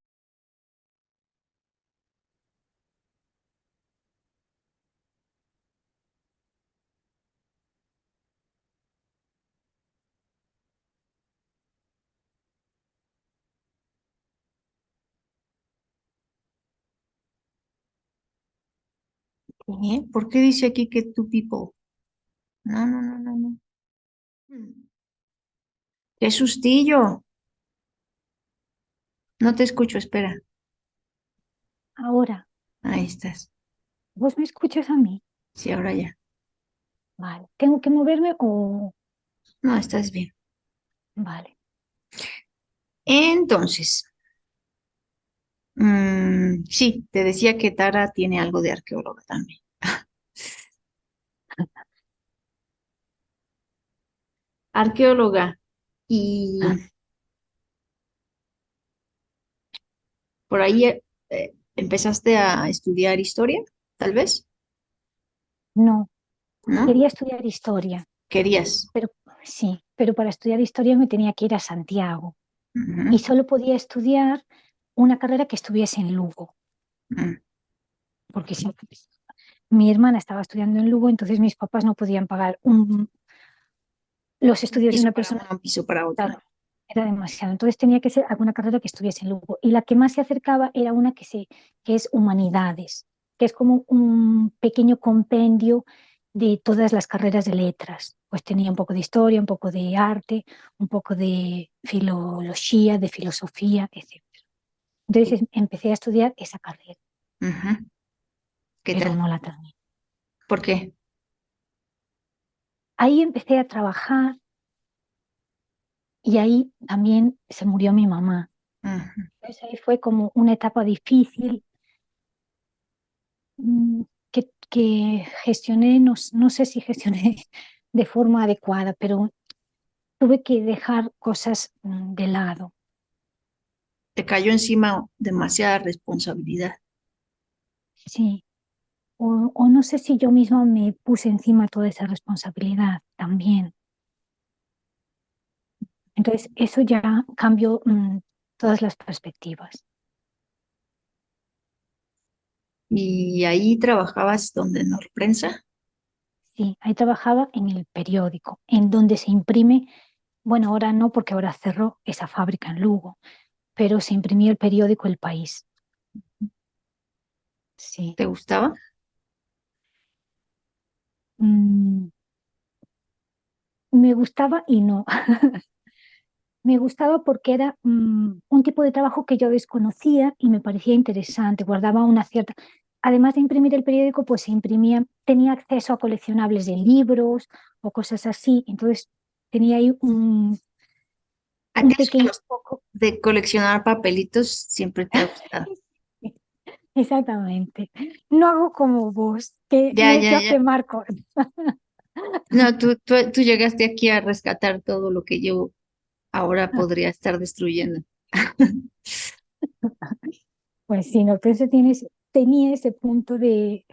¿Eh? ¿Por qué dice aquí que two people? No, no, no, no, no. Mm. ¡Qué sustillo! No te escucho, espera. Ahora, Ahí estás. ¿vos me escuchas a mí? Sí, ahora ya. Vale. ¿Tengo que moverme o...? No, estás bien. Vale. Entonces, sí, te decía que Tara tiene algo de arqueóloga también. Arqueóloga. Y por ahí empezaste a estudiar historia, tal vez, No, ¿no? quería estudiar historia, Querías. pero sí, pero para estudiar historia me tenía que ir a Santiago y Ujú, solo podía estudiar una carrera que estuviese en Lugo, mm. porque si mi hermana estaba estudiando en Lugo, entonces mis papás no podían pagar los Un estudios de piso una para persona. una, un piso para otra. Claro, era demasiado. Entonces tenía que ser alguna carrera que estuviese en Lugo. Y la que más se acercaba era una que es humanidades, que es como un pequeño compendio de todas las carreras de letras. Pues tenía un poco de historia, un poco de arte, un poco de filología, de filosofía, etc. Entonces empecé a estudiar esa carrera, Ujú. ¿Qué pero tal? no la terminé. ¿Por qué? Ahí empecé a trabajar y ahí también se murió mi mamá. Ujú. Entonces ahí fue como una etapa difícil que gestioné, no, no sé si gestioné de forma adecuada, pero tuve que dejar cosas de lado. Te cayó encima demasiada responsabilidad. Sí, o no sé si yo misma me puse encima toda esa responsabilidad también. Entonces, eso ya cambió todas las perspectivas. Y ahí trabajabas donde en prensa. Sí, ahí trabajaba en el periódico, en donde se imprime, bueno, ahora no, porque ahora cerró esa fábrica en Lugo, pero se imprimía el periódico El País. Sí. ¿Te gustaba? Mm, Me gustaba y no. Me gustaba porque era un tipo de trabajo que yo desconocía y me parecía interesante. Guardaba una cierta... Además de imprimir el periódico, pues se imprimía, tenía acceso a coleccionables de libros o cosas así. Entonces tenía ahí ¿A un ti eso de pequeño los poco. de coleccionar papelitos siempre te ha gustado? Exactamente. No hago como vos, que Ya, me ya, echo a ya. quemar cosas. No, tú llegaste aquí a rescatar todo lo que yo ahora podría estar destruyendo. Pues sí, no, pero eso tenía ese punto de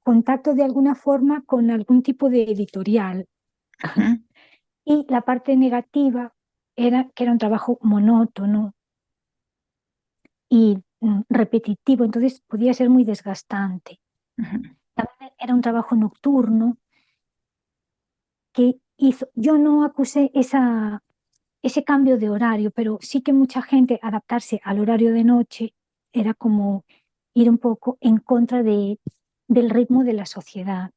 contacto de alguna forma con algún tipo de editorial. Ujú, Y la parte negativa era que era un trabajo monótono y repetitivo, entonces podía ser muy desgastante. ujú. También era un trabajo nocturno que hizo, yo no acusé ese cambio de horario, pero sí que mucha gente adaptarse al horario de noche era como ir un poco en contra del ritmo de la sociedad.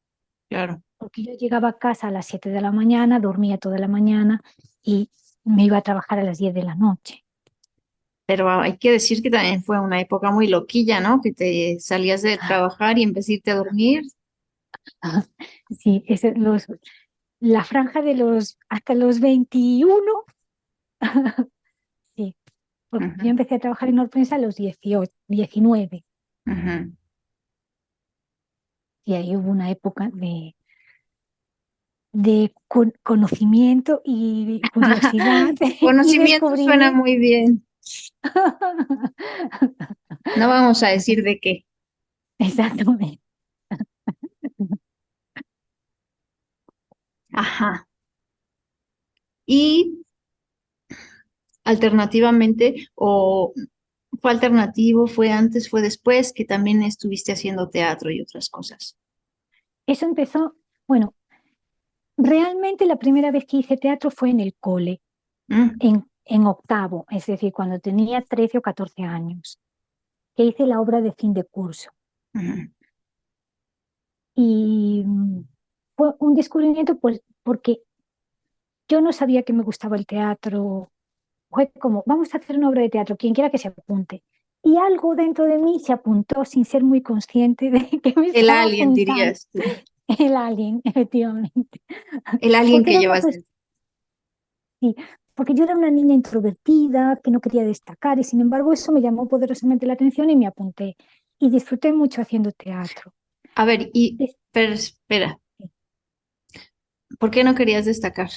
Claro. Porque yo llegaba a casa a las 7 de la mañana, dormía toda la mañana y me iba a trabajar a las 10 de la noche. Pero hay que decir que también fue una época muy loquilla, ¿no? Que te salías de trabajar y en vez de irte a dormir. Sí, la franja de los hasta los 21, sí, porque yo Ujú, empecé a trabajar en Orpensa a los 18, 19 ujú. y ahí hubo una época de conocimiento y curiosidad y Conocimiento suena descubrimiento. muy bien. No vamos a decir de qué. Exactamente. Ajá. Y alternativamente, o fue alternativo, fue antes, fue después, que también estuviste haciendo teatro y otras cosas. Eso empezó, bueno, realmente la primera vez que hice teatro fue en el cole, Mm, en octavo, es decir, cuando tenía 13 o 14 años, que hice la obra de fin de curso. ujú. Y fue un descubrimiento pues, porque yo no sabía que me gustaba el teatro. Fue como, vamos a hacer una obra de teatro, quien quiera que se apunte. Y algo dentro de mí se apuntó sin ser muy consciente de que me El estaba alien, apuntando. dirías tú. El alien, efectivamente. El alien Porque que era una llevas cuestión, dentro. porque yo era una niña introvertida, que no quería destacar, y sin embargo eso me llamó poderosamente la atención y me apunté. Y disfruté mucho haciendo teatro. A ver, y Des- pero espera, ¿por qué no querías destacar?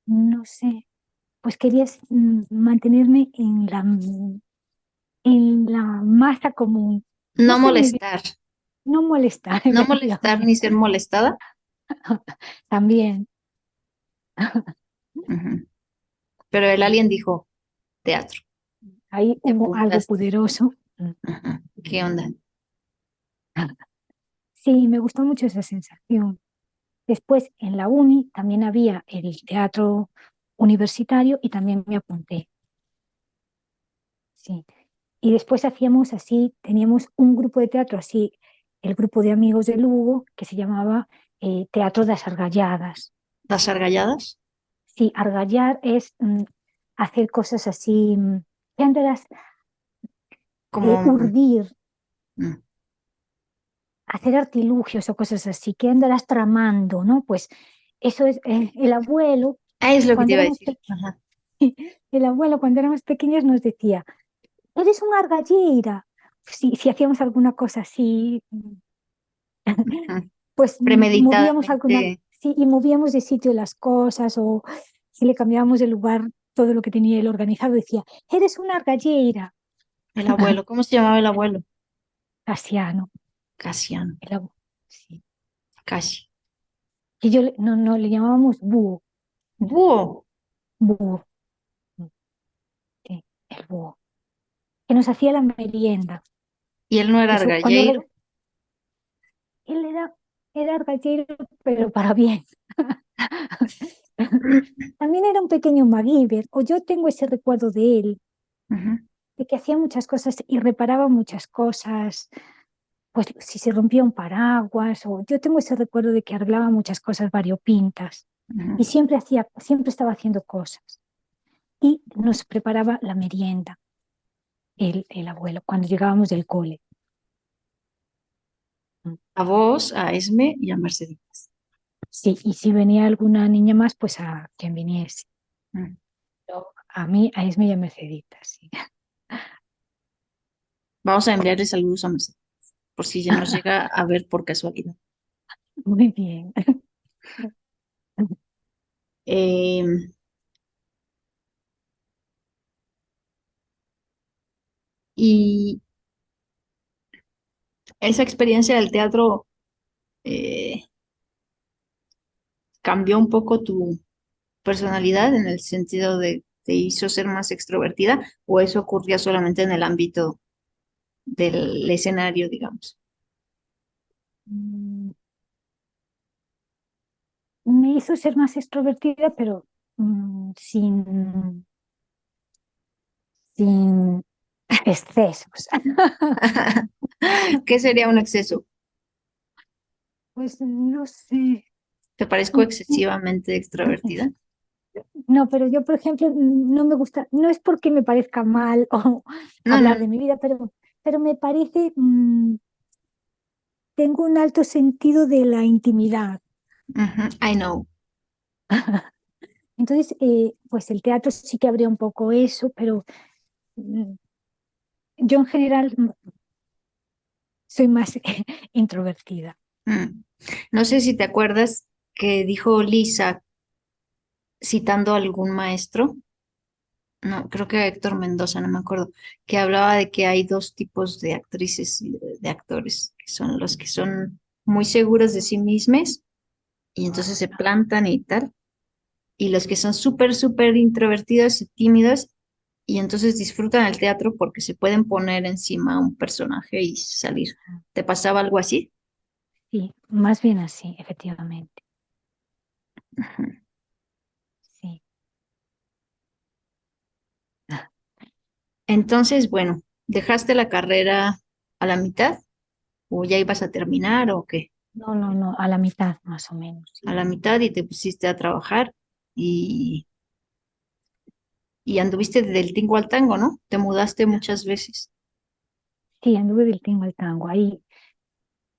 No sé, pues quería mantenerme en la masa común, no No ser muy bien, molestar, no molestar, no molestar efectivamente. ni ser molestada. También, Ujú. Pero el alien dijo teatro, ahí te hubo algo apuntaste. poderoso. Ujú. ¿Qué onda? Sí, me gustó mucho esa sensación. Después, en la uni también había el teatro universitario y también me apunté. Sí. Y después hacíamos así, teníamos un grupo de teatro así, el grupo de amigos de Lugo, que se llamaba Teatro das Argalladas. ¿Las argalladas? Sí, argallar es hacer cosas así, que andarás, Como, urdir, mm. hacer artilugios o cosas así, que andarás tramando, ¿no? Pues eso es el abuelo, Ah, es lo que te cuando iba a éramos decir. Ajá. el abuelo cuando éramos pequeños nos decía, eres una argallera. Si hacíamos alguna cosa así, Ujú. pues movíamos alguna, Premeditadamente, sí, y movíamos de sitio las cosas o si le cambiábamos de lugar todo lo que tenía él organizado, decía, eres una argallera. el abuelo, ¿cómo se llamaba el abuelo? Casiano, Casiano, sí. casi. Que yo no le llamábamos búho, Búho. búho, sí, el búho, que nos hacía la merienda. Y él no era Eso, cuando argalleiro. él era argallero, pero para bien. También era un pequeño MacGyver, o yo tengo ese recuerdo de él, Ujú, de que hacía muchas cosas y reparaba muchas cosas, pues si se rompía un paraguas, o yo tengo ese recuerdo de que arreglaba muchas cosas variopintas y ujú. siempre estaba haciendo cosas y nos preparaba la merienda, el abuelo, cuando llegábamos del cole. Mm. A vos, a Esme y a Merceditas. Sí, y si venía alguna niña más, pues a quien viniese. Mm. Pero a mí, a Esme y a Merceditas, sí. Vamos a enviarle saludos a Mercedes, por si ya nos llega a ver por casualidad. Muy bien. Eh, y esa experiencia del teatro eh, cambió un poco tu personalidad en el sentido de te hizo ser más extrovertida o eso ocurría solamente en el ámbito del escenario, digamos. Mm, Me hizo ser más extrovertida, pero sin excesos. ¿Qué sería un exceso? Pues no sé. ¿Te parezco excesivamente extrovertida? No, pero yo, por ejemplo, no me gusta, no es porque me parezca mal o No, no, hablar de mi vida, pero me parece, tengo un alto sentido de la intimidad. ujú, I know. Entonces, pues el teatro sí que habría un poco eso, pero mm, yo en general soy más introvertida. Mm. No sé si te acuerdas que dijo Lisa citando a algún maestro, no, creo que a Héctor Mendoza, no me acuerdo, que hablaba de que hay dos tipos de actrices y de actores, que son los que son muy seguros de sí mismos y entonces se plantan y tal, y los que son súper, súper introvertidos y tímidos y entonces disfrutan el teatro porque se pueden poner encima a un personaje y salir. ¿Te pasaba algo así? Sí, más bien así, efectivamente. Ujú. Sí. Entonces, bueno, ¿dejaste la carrera a la mitad o ya ibas a terminar o qué? No, no, no, a la mitad más o menos. A Sí, la mitad y te pusiste a trabajar y, y anduviste del tingo al tango, ¿no? Te mudaste muchas veces. sí, anduve del tingo al tango.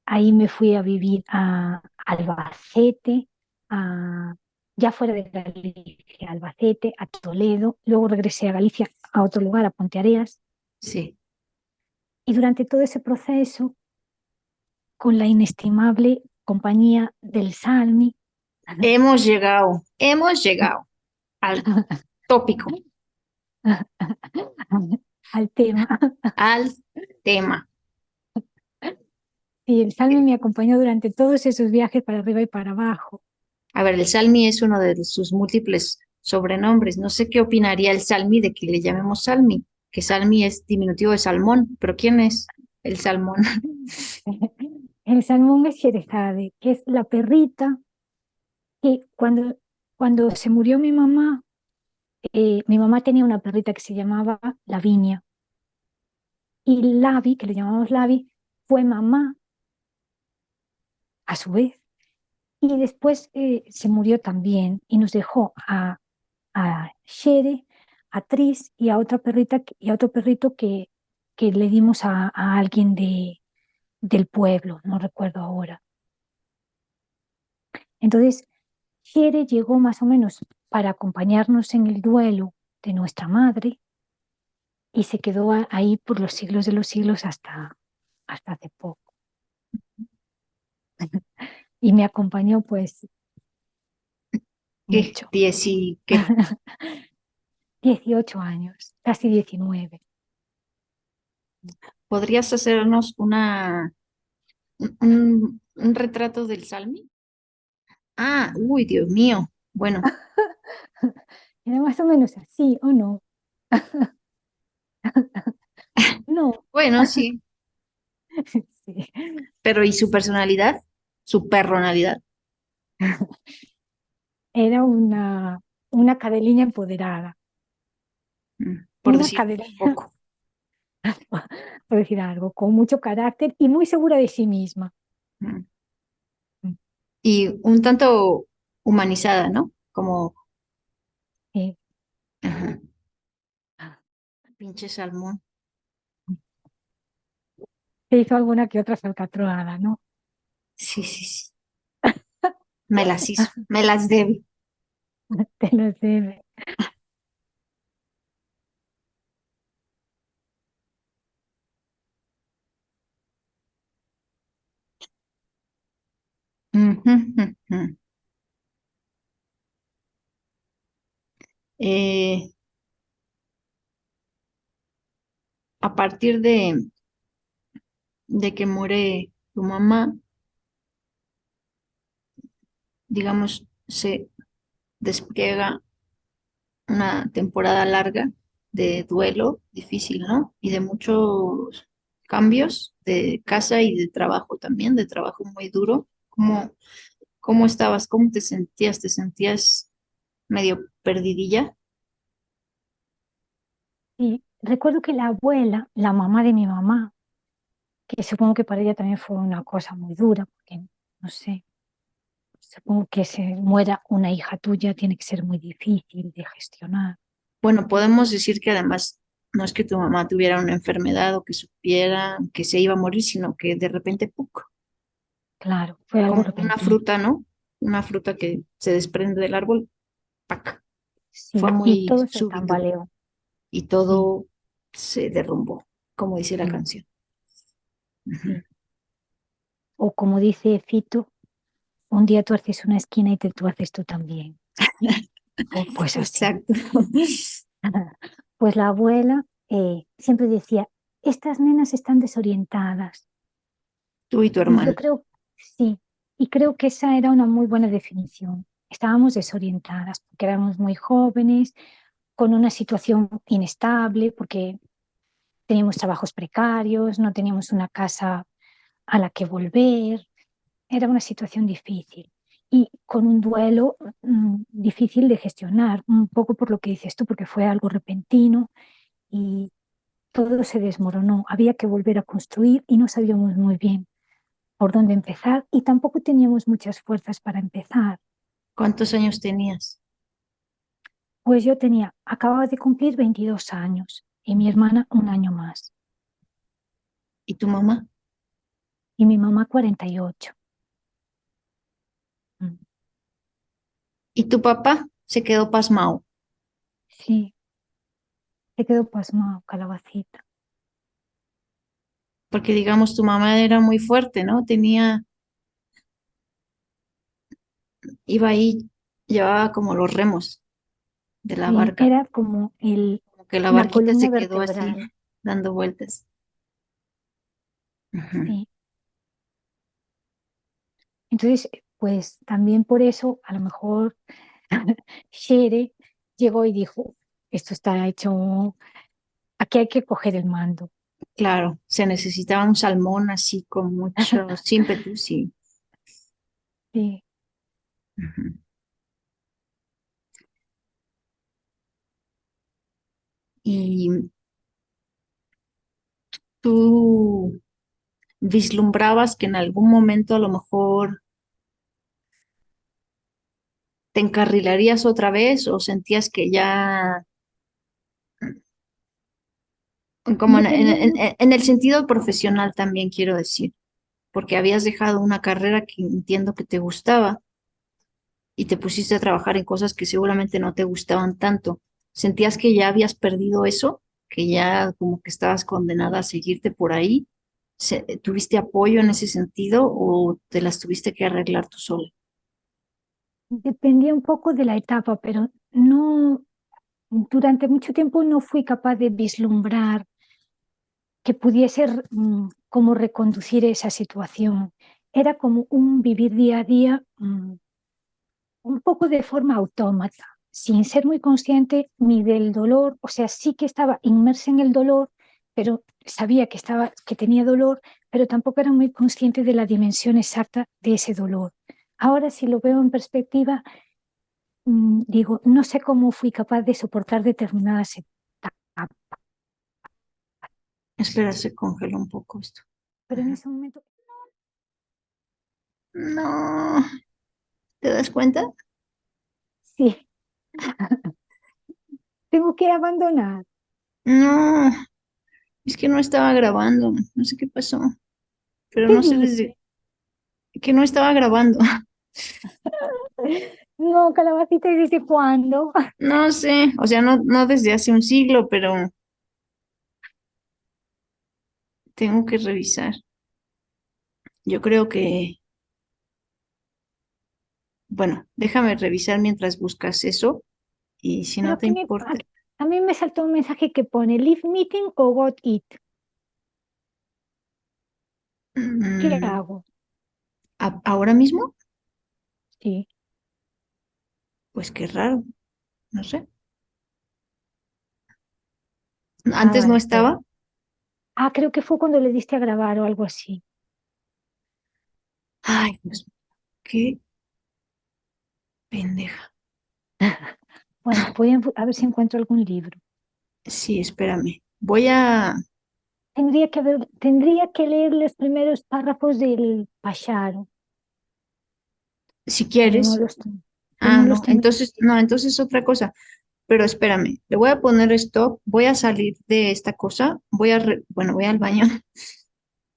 Ahí me fui a vivir a Albacete, a, ya fuera de Galicia, a Albacete, a Toledo, luego regresé a Galicia, a otro lugar, a Ponteareas, Sí. y durante todo ese proceso, con la inestimable compañía del Salmi, Hemos llegado al tópico, al tema. al tema. Y el Salmi me acompañó durante todos esos viajes para arriba y para abajo. A ver, el Salmi es uno de sus múltiples sobrenombres. No sé qué opinaría el Salmi de que le llamemos Salmi, que Salmi es diminutivo de salmón, pero ¿quién es el salmón? El salmón es Sherezade, que es la perrita que cuando se murió mi mamá tenía una perrita que se llamaba Lavinia. Y Lavi, que le llamamos Lavi, fue mamá a su vez. Y después se murió también y nos dejó a Shere, a Tris y a otra perrita y a otro perrito que le dimos a alguien del pueblo, no recuerdo ahora. Entonces, Shere llegó más o menos para acompañarnos en el duelo de nuestra madre y se quedó ahí por los siglos de los siglos hasta hace poco. Y me acompañó pues ¿Qué? mucho. Diez y qué. 18 años, casi 19. ¿Podrías hacernos un retrato del Salmi? Ah, uy, Dios mío. Bueno, Era más o menos así, ¿o no? No, bueno, sí. sí. Pero ¿y su personalidad? Su personalidad. Era una cadeliña empoderada, Por una decir cadeliña, poco. por decir algo, con mucho carácter y muy segura de sí misma. Mm. Y un tanto humanizada, ¿no? Como, Eh, ajá, pinche salmón. Se hizo alguna que otra salcatroada, ¿no? Sí, sí, sí. Me las hizo, me las debe. Te lo debe. Ujú, ujú. Eh, a partir de que muere tu mamá, digamos, se despliega una temporada larga de duelo difícil, ¿no? Y de muchos cambios de casa y de trabajo también, de trabajo muy duro. ¿Cómo estabas? ¿Cómo te sentías? ¿Te sentías medio perdidilla? Y recuerdo que la abuela, la mamá de mi mamá, que supongo que para ella también fue una cosa muy dura, porque no sé, supongo que se muera una hija tuya tiene que ser muy difícil de gestionar. Bueno, podemos decir que además no es que tu mamá tuviera una enfermedad o que supiera que se iba a morir, sino que de repente, ¡puc! Claro, fue algo Como una repentino. fruta, ¿no? Una fruta que se desprende del árbol, ¡pac! Fue Sí, y muy todo se súbito tambaleó. y Sí, todo se derrumbó, como dice la mm, canción. Ujú. sí. O como dice Fito, un día tú haces una esquina y te tuerces tú también. Pues así. Exacto. Pues la abuela siempre decía, estas nenas están desorientadas. Tú y tu Y yo hermana. creo, sí, y creo que esa era una muy buena definición. Estábamos desorientadas porque éramos muy jóvenes, con una situación inestable, porque teníamos trabajos precarios, no teníamos una casa a la que volver. Era una situación difícil y con un duelo difícil de gestionar, un poco por lo que dices tú, porque fue algo repentino y todo se desmoronó. Había que volver a construir y no sabíamos muy bien por dónde empezar y tampoco teníamos muchas fuerzas para empezar. ¿Cuántos años tenías? Pues yo acababa de cumplir 22 años y mi hermana un año más ¿Y tu mamá? y mi mamá 48. Mm, ¿Y tu papá? Se quedó pasmado, Sí, se quedó pasmado, calabacita. porque digamos tu mamá era muy fuerte, ¿no? Iba ahí, llevaba como los remos de la Sí, barca, era como como que la la barquita columna se quedó así, vertebral. dando vueltas. Ujú. Sí. Entonces, pues también por eso, a lo mejor Shere llegó y dijo, esto está hecho, aquí hay que coger el mando. Claro, se necesitaba un salmón así con mucho ímpetu, sí. Sí. Ujú. Y tú vislumbrabas que en algún momento a lo mejor te encarrilarías otra vez o sentías que ya, como Dependía mucho, en el sentido profesional también quiero decir, porque habías dejado una carrera que entiendo que te gustaba y te pusiste a trabajar en cosas que seguramente no te gustaban tanto. ¿Sentías que ya habías perdido eso? ¿Que ya como que estabas condenada a seguirte por ahí? ¿Tuviste apoyo en ese sentido o te las tuviste que arreglar tú sola? dependía un poco de la etapa, pero no, durante mucho tiempo no fui capaz de vislumbrar que pudiese como reconducir esa situación. Era como un vivir día a día, un poco de forma autómata, sin ser muy consciente ni del dolor, o sea, sí que estaba inmersa en el dolor, pero sabía que tenía dolor, pero tampoco era muy consciente de la dimensión exacta de ese dolor. Ahora, si lo veo en perspectiva, digo, no sé cómo fui capaz de soportar determinadas etapas, Espera, se congeló un poco esto. pero en Ajá. ese momento, No, ¿te das cuenta? sí, tengo que abandonar. No, es que no estaba grabando, no sé qué pasó, pero ¿Qué no sé dices? desde que no estaba grabando. No, calabacita, ¿y desde cuándo? No sé, o sea, no desde hace un siglo, pero tengo que revisar. Yo creo que, bueno, déjame revisar mientras buscas eso y si Pero no te importa, a mí me saltó un mensaje que pone Leave Meeting o Got It. ¿Qué Mm, hago? ahora mismo, Sí. pues qué raro, no sé. Ah, Antes no vale, espera. estaba. Creo que fue cuando le diste a grabar o algo así. Ay, pues qué pendeja. Bueno, a ver si encuentro algún libro. Sí, espérame. Voy a, Tendría que leer los primeros párrafos del Pasharo, si pero no quieres. los tengo. Pero Ah, no los no, tengo. entonces, no, entonces otra cosa. Pero espérame, le voy a poner stop, voy a salir de esta cosa, bueno, voy al baño,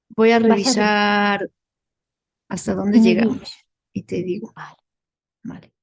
voy a Vas a ver revisar hasta dónde y me dices. llegamos y te digo, Vale. vale.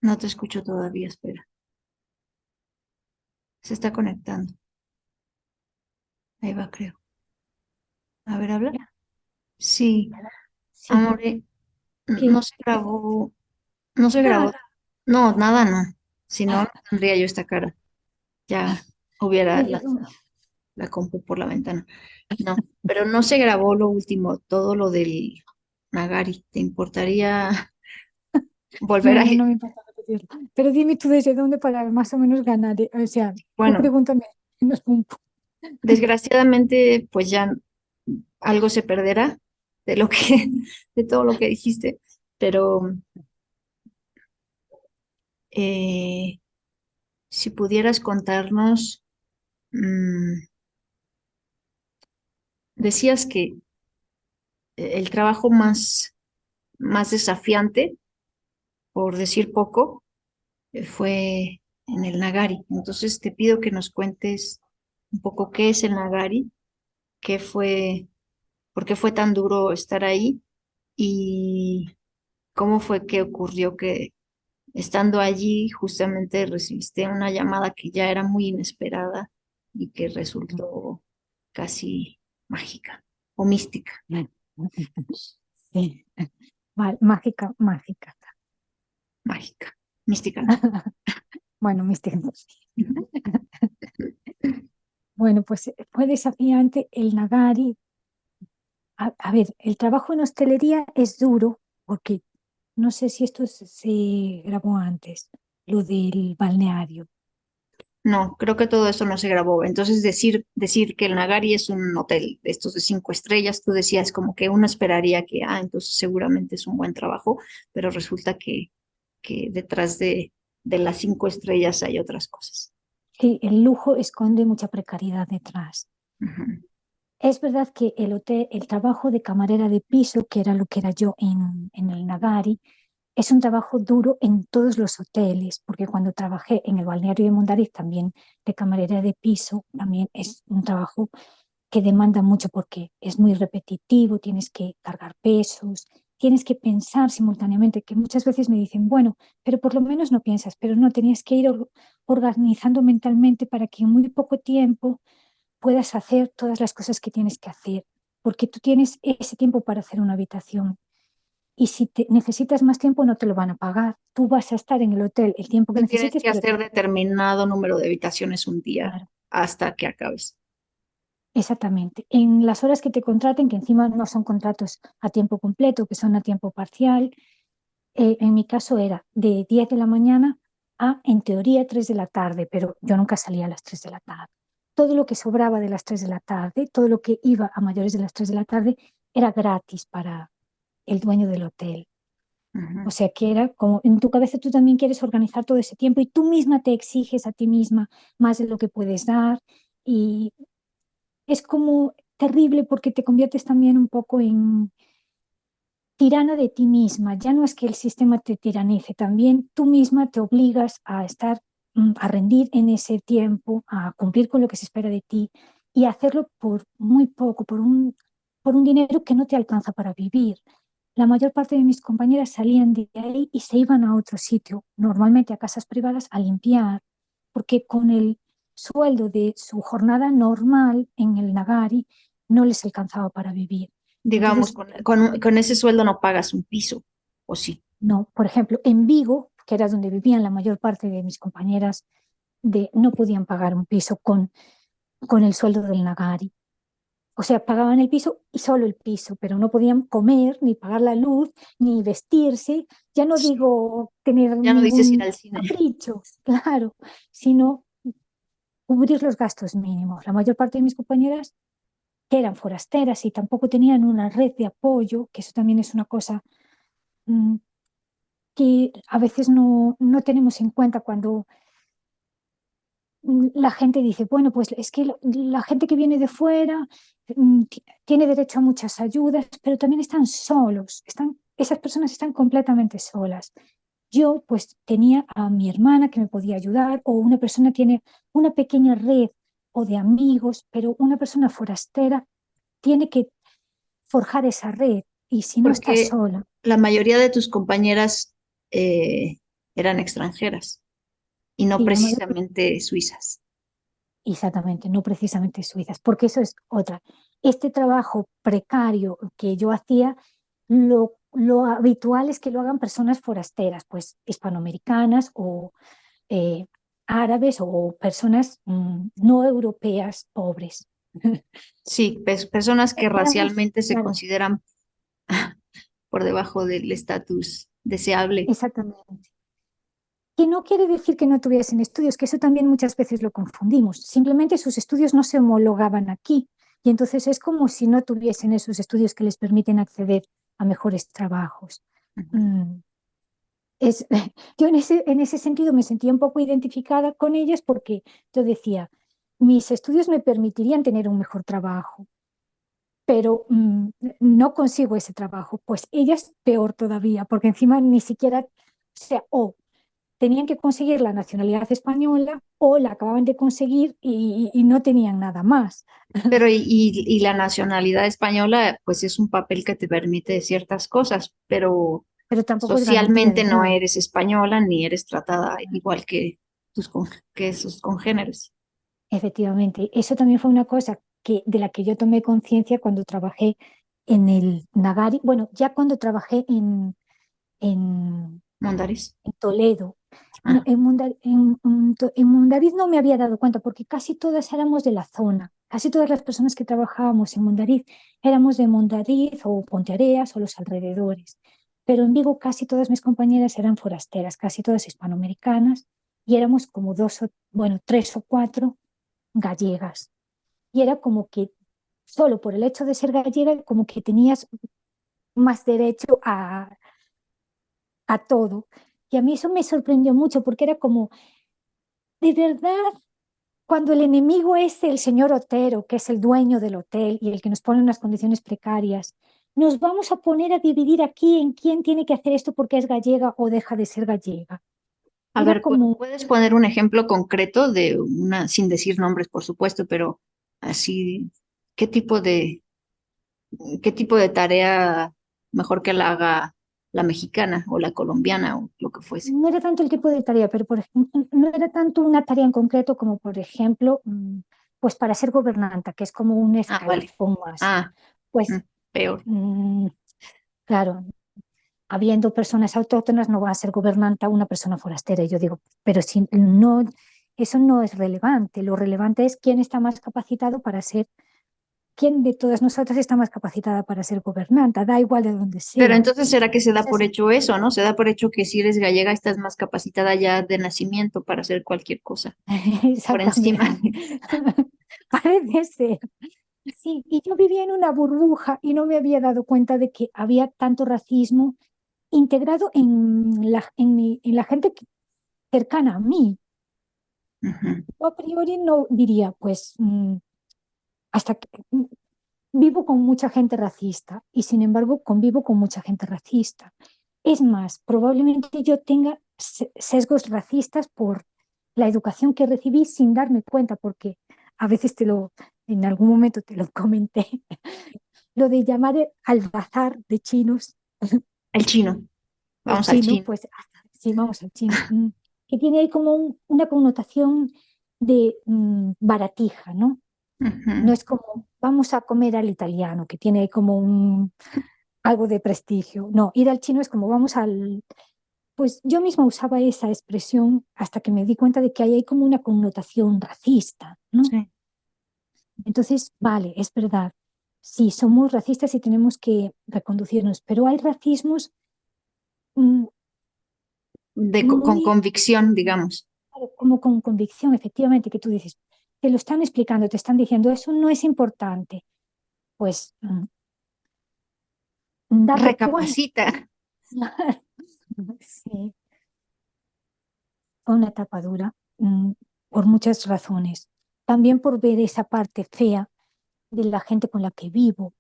No te escucho todavía, espera. Se está conectando. Ahí va, creo. A ver, habla. Ya. Sí, Sí. amore, ¿Qué? no se grabó, no se grabó. Nada. No, nada, no. Si no, no tendría yo esta cara. Ya hubiera Oye, lanzado la compu por la ventana. No, pero no se grabó lo último, todo lo del Nagari. ¿Te importaría volver no, a... no, no me importa repetirlo. Pero dime tú desde dónde para más o menos ganar. O sea, tú Bueno, pregúntame. Menos punto. desgraciadamente, pues ya algo se perderá de lo que, de todo lo que dijiste, pero eh, si pudieras contarnos, mm, decías que el trabajo más desafiante, por decir poco, fue en el Nagari. Entonces te pido que nos cuentes un poco qué es el Nagari, qué fue, por qué fue tan duro estar ahí y cómo fue que ocurrió que estando allí justamente recibiste una llamada que ya era muy inesperada y que resultó casi mágica o mística, Sí. Vale, mágica, mágica. mágica, mística no. Bueno, mis tiempos. Bueno, pues fue desafiante el Nagari. A ver, el trabajo en hostelería es duro porque no sé si esto se grabó antes, lo del balneario. No, creo que todo eso no se grabó. Entonces decir que el Nagari es un hotel de estos de 5 estrellas, tú decías como que uno esperaría que, entonces seguramente es un buen trabajo, pero resulta que detrás de las 5 estrellas hay otras cosas. Sí, el lujo esconde mucha precariedad detrás. Ujú. Es verdad que el trabajo de camarera de piso, que era lo que era yo en el Nagari, es un trabajo duro en todos los hoteles, porque cuando trabajé en el balneario de Mondariz también de camarera de piso, también es un trabajo que demanda mucho porque es muy repetitivo, tienes que cargar pesos, tienes que pensar simultáneamente, que muchas veces me dicen, bueno, pero por lo menos no piensas, pero no, tenías que ir organizando mentalmente para que en muy poco tiempo puedas hacer todas las cosas que tienes que hacer, porque tú tienes ese tiempo para hacer una habitación. Y si necesitas más tiempo, no te lo van a pagar. Tú vas a estar en el hotel el tiempo que Tú tienes necesites, que pero hacer determinado número de habitaciones un día claro, hasta que acabes. exactamente. En las horas que te contraten, que encima no son contratos a tiempo completo, que son a tiempo parcial, en mi caso era de 10 de la mañana a, en teoría, 3 de la tarde, pero yo nunca salía a las 3 de la tarde. Todo lo que sobraba de las 3 de la tarde, todo lo que iba a mayores de las 3 de la tarde, era gratis para el dueño del hotel. O Ujú. sea que era como en tu cabeza tú también quieres organizar todo ese tiempo y tú misma te exiges a ti misma más de lo que puedes dar y es como terrible porque te conviertes también un poco en tirana de ti misma. Ya no es que el sistema te tiranice, también tú misma te obligas a estar a rendir en ese tiempo, a cumplir con lo que se espera de ti y hacerlo por muy poco, por un dinero que no te alcanza para vivir. La mayor parte de mis compañeras salían de ahí y se iban a otro sitio, normalmente a casas privadas, a limpiar, porque con el sueldo de su jornada normal en el Nagari no les alcanzaba para vivir. Digamos, Entonces, con ese sueldo no pagas un piso, ¿o sí? no, por ejemplo, en Vigo, que era donde vivían la mayor parte de mis compañeras, no podían pagar un piso con el sueldo del Nagari. O sea, pagaban el piso y solo el piso, pero no podían comer, ni pagar la luz, ni vestirse. Ya no digo tener Ya no dices ir ningún al cine. capricho, claro, sino cubrir los gastos mínimos. La mayor parte de mis compañeras que eran forasteras y tampoco tenían una red de apoyo, que eso también es una cosa mm, que a veces no tenemos en cuenta cuando la gente dice, bueno, pues es que la gente que viene de fuera tiene derecho a muchas ayudas, pero también están solos, esas personas están completamente solas. Yo pues tenía a mi hermana que me podía ayudar o una persona tiene una pequeña red o de amigos, pero una persona forastera tiene que forjar esa red y si no está Porque sola, la mayoría de tus compañeras eh, eran extranjeras y no y la mayor. precisamente suizas. Exactamente, no precisamente suizas, porque eso es otra. Este trabajo precario que yo hacía, lo habitual es que lo hagan personas forasteras, pues hispanoamericanas o eh, árabes o personas no europeas pobres. Sí, personas que Éramos, racialmente se claro, consideran por debajo del estatus deseable. exactamente. Que no quiere decir que no tuviesen estudios, que eso también muchas veces lo confundimos. Simplemente sus estudios no se homologaban aquí y entonces es como si no tuviesen esos estudios que les permiten acceder a mejores trabajos. Ujú. Mm, es, yo en ese sentido me sentía un poco identificada con ellas porque yo decía, mis estudios me permitirían tener un mejor trabajo, pero no consigo ese trabajo. Pues ellas peor todavía, porque encima ni siquiera, o sea, o tenían que conseguir la nacionalidad española o la acababan de conseguir y no tenían nada más. Pero y la nacionalidad española, pues es un papel que te permite ciertas cosas, pero Pero tampoco es garantía socialmente de no nada. eres española ni eres tratada igual que que sus congéneres. Efectivamente, eso también fue una cosa de la que yo tomé conciencia cuando trabajé en el Nagari, bueno, ya cuando trabajé en, Mondariz. en Toledo. No, Ah, en Mondariz no me había dado cuenta porque casi todas éramos de la zona. Casi todas las personas que trabajábamos en Mondariz éramos de Mondariz o Ponteareas o los alrededores. Pero en Vigo casi todas mis compañeras eran forasteras, casi todas hispanoamericanas y éramos como bueno, tres o cuatro gallegas. Y era como que solo por el hecho de ser gallega, como que tenías más derecho a todo. Y a mí eso me sorprendió mucho porque era como, de verdad, cuando el enemigo es el señor Otero, que es el dueño del hotel y el que nos pone en unas condiciones precarias, nos vamos a poner a dividir aquí en quién tiene que hacer esto porque es gallega o deja de ser gallega. a Era ver, como, ¿puedes poner un ejemplo concreto de una, sin decir nombres, por supuesto, pero así, ¿qué tipo de, qué tipo de tarea mejor que la haga la mexicana o la colombiana o lo que fuese? no era tanto el tipo de tarea, pero por ejemplo, no era tanto una tarea en concreto como, por ejemplo, pues para ser gobernanta, que es como un Ah, vale. escalafón más. Ah, Pues, peor. mm, claro, habiendo personas autóctonas no va a ser gobernanta una persona forastera. Y yo digo, pero si no, eso no es relevante. Lo relevante es quién está más capacitado para ser, quién de todas nosotras está más capacitada para ser gobernanta, da igual de donde Pero sea. entonces será que se da Esa por es hecho eso, ¿no? Se da por hecho que si eres gallega estás más capacitada ya de nacimiento para hacer cualquier cosa por encima. exactamente. Parece ser. Sí, y yo vivía en una burbuja y no me había dado cuenta de que había tanto racismo integrado en la gente cercana a mí. Ujú. Yo a priori no diría, pues, hasta que vivo con mucha gente racista y sin embargo convivo con mucha gente racista. Es más, probablemente yo tenga sesgos racistas la educación que recibí sin darme cuenta, porque a veces en algún momento te lo comenté, lo de llamar al bazar de chinos, El chino, el vamos al chino, chino. pues sí, vamos al chino, que tiene ahí como una connotación de baratija, ¿no? No Ujú. es como vamos a comer al italiano, que tiene ahí como algo de prestigio. No, ir al chino es como vamos al... Pues yo misma usaba esa expresión hasta que me di cuenta de que hay como una connotación racista, ¿no? Sí. Entonces, vale, es verdad. Sí, somos racistas y tenemos que reconducirnos, pero hay racismos mm, Con muy convicción, digamos. claro, como con convicción, efectivamente, que tú dices, te lo están explicando, te están diciendo, eso no es importante. Pues date cuenta. Recapacita. Sí, fue una etapa dura, por muchas razones. También por ver esa parte fea de la gente con la que vivo.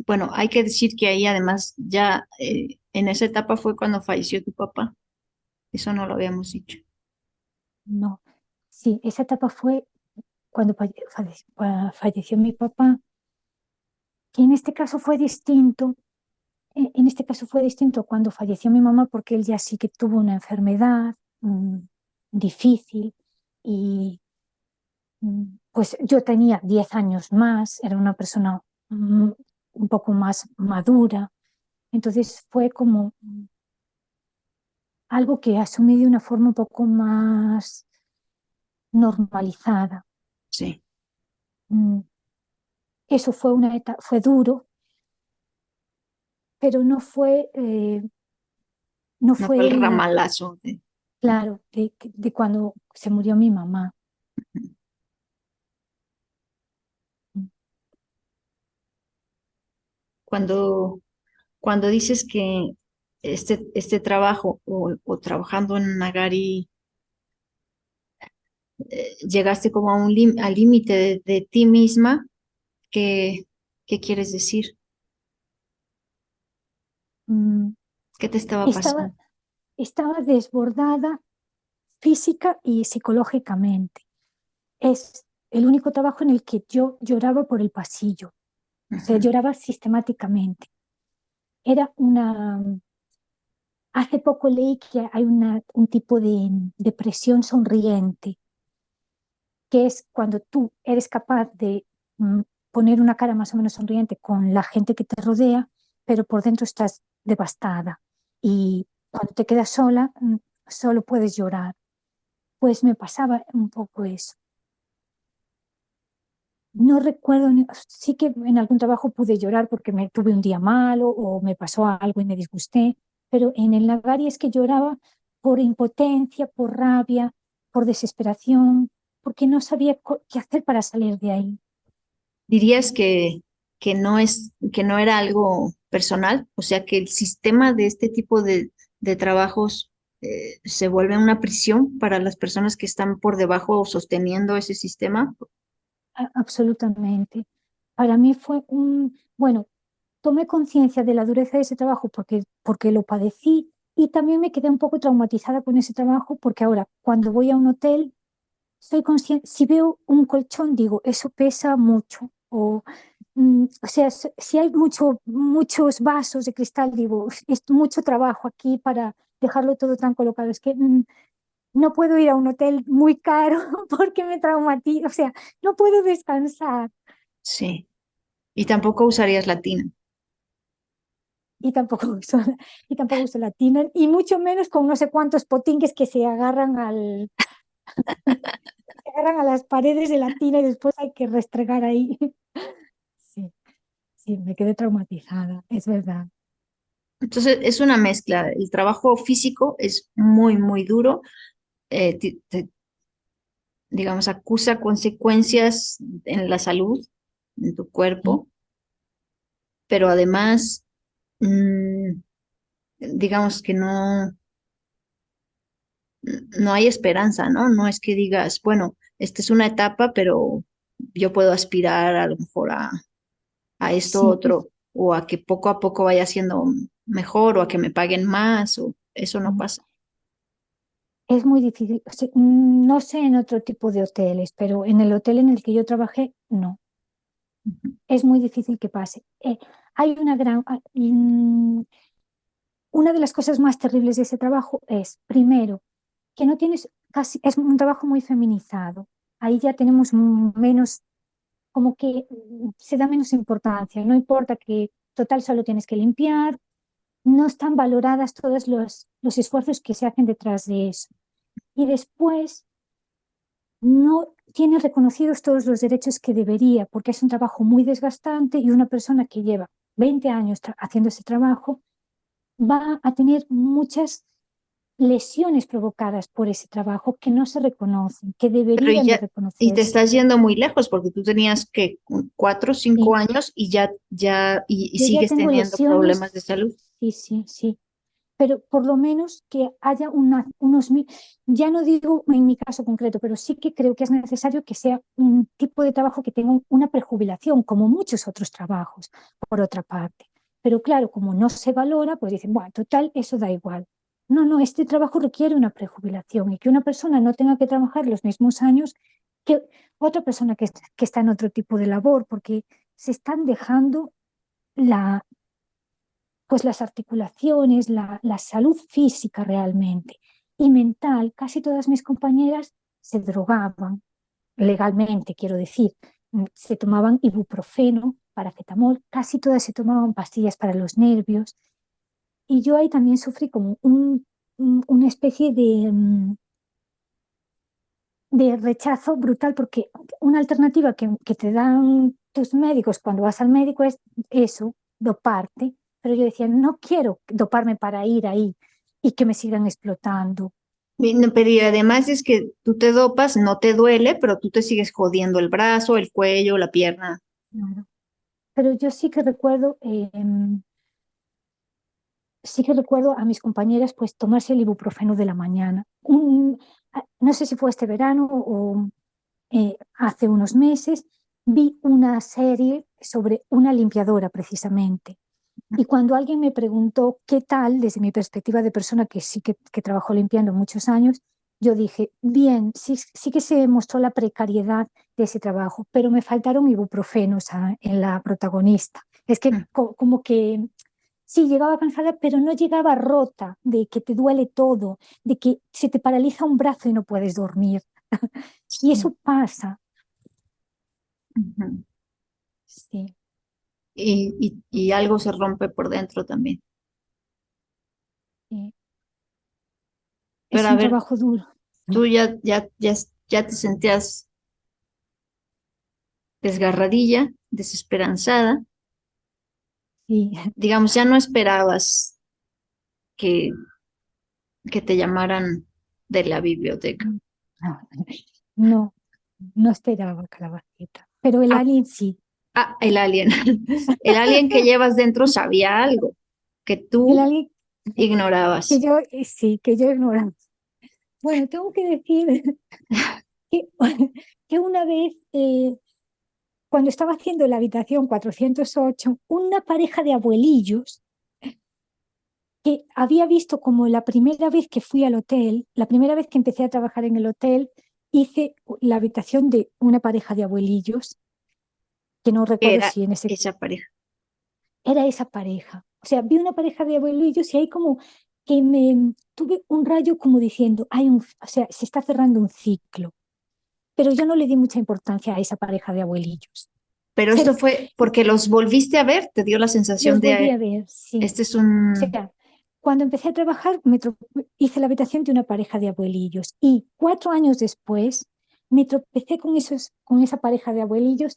Bueno, hay que decir que ahí además ya en esa etapa fue cuando falleció tu papá. Eso no lo habíamos dicho. No, sí, esa etapa fue cuando falleció mi papá, que en este caso fue distinto. En este caso fue distinto cuando falleció mi mamá porque él ya sí que tuvo una enfermedad difícil y pues yo tenía 10 años más, era una persona un poco más madura, entonces fue como algo que asumí de una forma un poco más normalizada. Sí, Mm, Eso fue fue duro, pero no no fue el fue ramalazo. claro de cuando se murió mi mamá. Cuando, cuando dices que este trabajo o trabajando en Nagari, llegaste como a al límite de ti misma, ¿qué, qué quieres decir? Mm, ¿Qué te estaba Estaba, pasando? estaba desbordada física y psicológicamente. Es el único trabajo en el que yo lloraba por el pasillo, o sea, Ujú. lloraba sistemáticamente. Era una... Hace poco leí que hay un tipo de depresión sonriente, que es cuando tú eres capaz de poner una cara más o menos sonriente con la gente que te rodea, pero por dentro estás devastada. Y cuando te quedas sola, solo puedes llorar. Pues me pasaba un poco eso. No recuerdo, sí que en algún trabajo pude llorar porque me tuve un día malo o me pasó algo y me disgusté, pero en el Lagari es que lloraba por impotencia, por rabia, por desesperación, porque no sabía qué hacer para salir de ahí. ¿Dirías que no era algo personal? O sea, que el sistema de este tipo de trabajos se vuelve una prisión para las personas que están por debajo o sosteniendo ese sistema. Absolutamente. Para mí bueno, tomé conciencia de la dureza de ese trabajo porque lo padecí y también me quedé un poco traumatizada con ese trabajo porque ahora cuando voy a un hotel soy consciente, si veo un colchón digo, eso pesa mucho o sea, si hay muchos vasos de cristal digo, es mucho trabajo aquí para dejarlo todo tan colocado. Es que no puedo ir a un hotel muy caro porque me traumatizo, o sea, no puedo descansar. Sí. Y tampoco usarías latina. Y tampoco uso, y tampoco uso la tina, y mucho menos con no sé cuántos potingues que se agarran a las paredes de la tina y después hay que restregar ahí. Sí, sí, me quedé traumatizada, es verdad. Entonces, es una mezcla. El trabajo físico es muy, muy duro. Digamos, acusa consecuencias en la salud, en tu Sí, cuerpo, pero además, mm, digamos que no hay esperanza, ¿no? No es que digas, bueno, esta es una etapa, pero yo puedo aspirar a lo mejor a esto sí, otro, o a que poco a poco vaya siendo mejor, o a que me paguen más, o eso no pasa. es muy difícil. O sea, no sé en otro tipo de hoteles, pero en el hotel en el que yo trabajé, no. Ujú. Es muy difícil que pase. Hay una de las cosas más terribles de ese trabajo es, primero, que no tienes casi, es un trabajo muy feminizado. Ahí ya tenemos menos, como que se da menos importancia. No importa que total solo tienes que limpiar, no están valoradas todos los esfuerzos que se hacen detrás de eso. Y después, no tiene reconocidos todos los derechos que debería, porque es un trabajo muy desgastante y una persona que lleva 20 años haciendo ese trabajo va a tener muchas lesiones provocadas por ese trabajo que no se reconocen, que Pero deberían de ya, y te reconocerse. estás yendo muy lejos porque tú tenías que 4 o 5 años y y Yo ya sigues tengo teniendo problemas lesiones, de salud. sí, sí, sí, pero por lo menos que haya ya no digo en mi caso concreto, pero sí que creo que es necesario que sea un tipo de trabajo que tenga una prejubilación, como muchos otros trabajos, por otra parte. Pero claro, como no se valora, pues dicen, bueno, total, eso da igual. No, no, este trabajo requiere una prejubilación y que una persona no tenga que trabajar los mismos años que otra persona que está en otro tipo de labor, porque se están dejando la, pues las articulaciones, la salud física realmente y mental. Casi todas mis compañeras se drogaban legalmente, quiero decir, se tomaban ibuprofeno, paracetamol, casi todas se tomaban pastillas para los nervios y yo ahí también sufrí como una especie de rechazo brutal porque una alternativa que te dan tus médicos cuando vas al médico es eso, doparte, pero yo decía, no quiero doparme para ir ahí y que me sigan explotando. No, pero y además es que tú te dopas, no te duele, pero tú te sigues jodiendo el brazo, el cuello, la pierna. Claro. Pero yo sí que recuerdo a mis compañeras pues tomarse el ibuprofeno de la mañana. No sé si fue este verano o hace unos meses, vi una serie sobre una limpiadora precisamente. Y cuando alguien me preguntó qué tal, desde mi perspectiva de persona que sí que trabajó limpiando muchos años, yo dije, bien, sí, sí que se mostró la precariedad de ese trabajo, pero me faltaron ibuprofenos en la protagonista. Es que Mm. como que sí, llegaba cansada, pero no llegaba rota, de que te duele todo, de que se te paraliza un brazo y no puedes dormir. Y Sí. eso pasa, Ujú. sí. Y algo se rompe por dentro también. Sí. Pero Es a un ver, trabajo duro. tú ya te sentías desgarradilla, desesperanzada. Sí. Digamos, ya no esperabas que, que te llamaran de la biblioteca. No, no esperaba calabacita. Pero el Ah, alien sí. el alien. El alien que llevas dentro sabía algo que El tú alien que ignorabas. yo, sí, que yo ignoraba. Bueno, tengo que decir que, que una vez, cuando estaba haciendo la habitación 408 una pareja de abuelillos que había visto como la primera vez que fui al hotel, la primera vez que empecé a trabajar en el hotel, hice la habitación de una pareja de abuelillos, que no Que recuerdo era si en ese esa pareja. era esa pareja. O sea, vi una pareja de abuelillos y ahí como que me tuve un rayo como diciendo, o sea, se está cerrando un ciclo. Pero yo no le di mucha importancia a esa pareja de abuelillos. Pero esto Se, fue porque los volviste a ver, te dio la sensación los volví de, a ver, sí. este es O un... sea, cuando empecé a trabajar, hice la habitación de una pareja de abuelillos y 4 años después me tropecé con esa pareja de abuelillos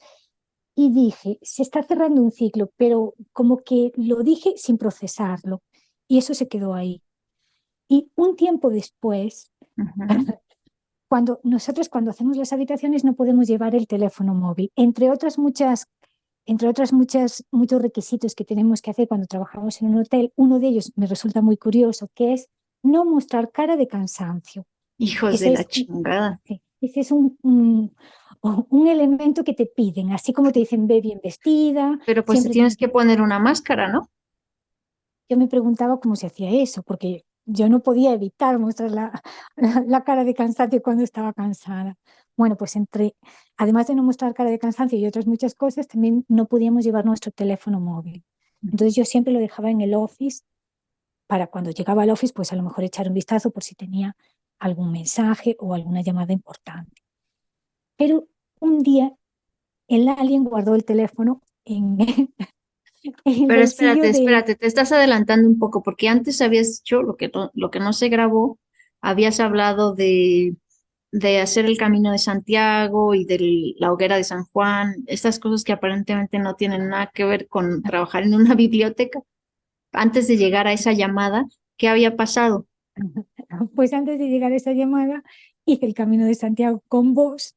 y dije, se está cerrando un ciclo, pero como que lo dije sin procesarlo y eso se quedó ahí. Y un tiempo después, Ujú. cuando hacemos las habitaciones no podemos llevar el teléfono móvil, muchos requisitos que tenemos que hacer cuando trabajamos en un hotel. Uno de ellos me resulta muy curioso, que es no mostrar cara de cansancio. Hijos de Ese la es, chingada. sí, ese es un elemento que te piden, así como te dicen ve bien vestida, Pero pues te siempre tienes tiene que que... poner una máscara, ¿no? Yo me preguntaba cómo se hacía eso, porque yo no podía evitar mostrar la cara de cansancio cuando estaba cansada. Bueno, pues además de no mostrar cara de cansancio y otras muchas cosas, también no podíamos llevar nuestro teléfono móvil. Entonces yo siempre lo dejaba en el office para cuando llegaba al office, pues a lo mejor echar un vistazo por si tenía algún mensaje o alguna llamada importante. Pero un día el alien guardó el teléfono en el Pero bolsillo espérate, de... espérate, te estás adelantando un poco, porque antes habías dicho lo que no se grabó, habías hablado de hacer el Camino de Santiago y de la hoguera de San Juan, estas cosas que aparentemente no tienen nada que ver con trabajar en una biblioteca. Antes de llegar a esa llamada, ¿qué había pasado? Pues antes de llegar a esa llamada, hice el Camino de Santiago con vos.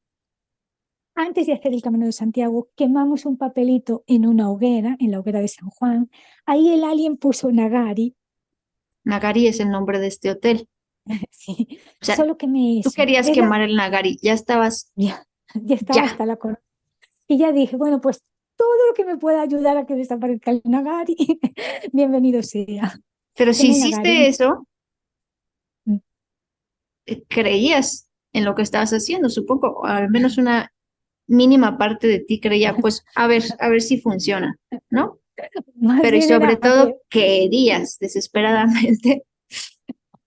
Antes de hacer el Camino de Santiago, quemamos un papelito en una hoguera, en la hoguera de San Juan. Ahí el alien puso Nagari. Nagari es el nombre de este hotel. Sí, O sea, solo que me tú eso. querías quemar el Nagari, ya estabas, Ya, ya estaba ya. hasta la cola. Y ya dije, bueno, pues todo lo que me pueda ayudar a que desaparezca el Nagari, bienvenido sea. Pero si Quemé el Nagari. hiciste eso, creías en lo que estabas haciendo, supongo, o al menos una mínima parte de ti creía, pues, a ver si funciona, ¿no? Más Pero y bien sobre era que, todo querías desesperadamente.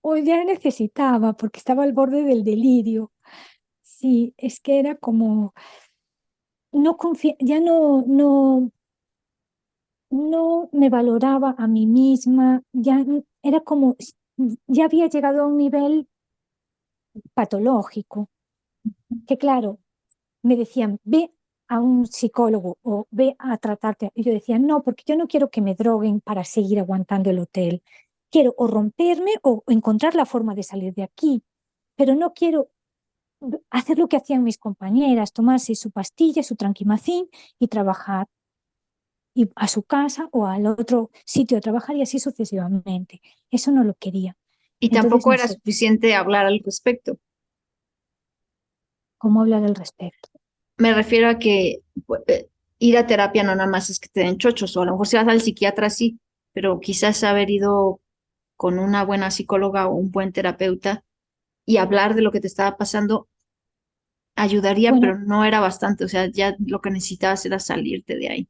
o ya necesitaba, porque estaba al borde del delirio. Sí, es que era como, ya no me valoraba a mí misma, era como, ya había llegado a un nivel patológico, que claro, me decían, ve a un psicólogo o ve a tratarte. Y yo decía, no, porque yo no quiero que me droguen para seguir aguantando el hotel. Quiero o romperme o encontrar la forma de salir de aquí, pero no quiero hacer lo que hacían mis compañeras, tomarse su pastilla, su tranquimacín y trabajar y a su casa o al otro sitio a trabajar y así sucesivamente. Eso no lo quería. Y Entonces, tampoco no era sé suficiente hablar al respecto. cómo hablar al respecto. Me refiero a que ir a terapia no nada más es que te den chochos, o a lo mejor si vas al psiquiatra sí, pero quizás haber ido con una buena psicóloga o un buen terapeuta y hablar de lo que te estaba pasando ayudaría, Bueno, pero no era bastante, o sea, ya lo que necesitabas era salirte de ahí.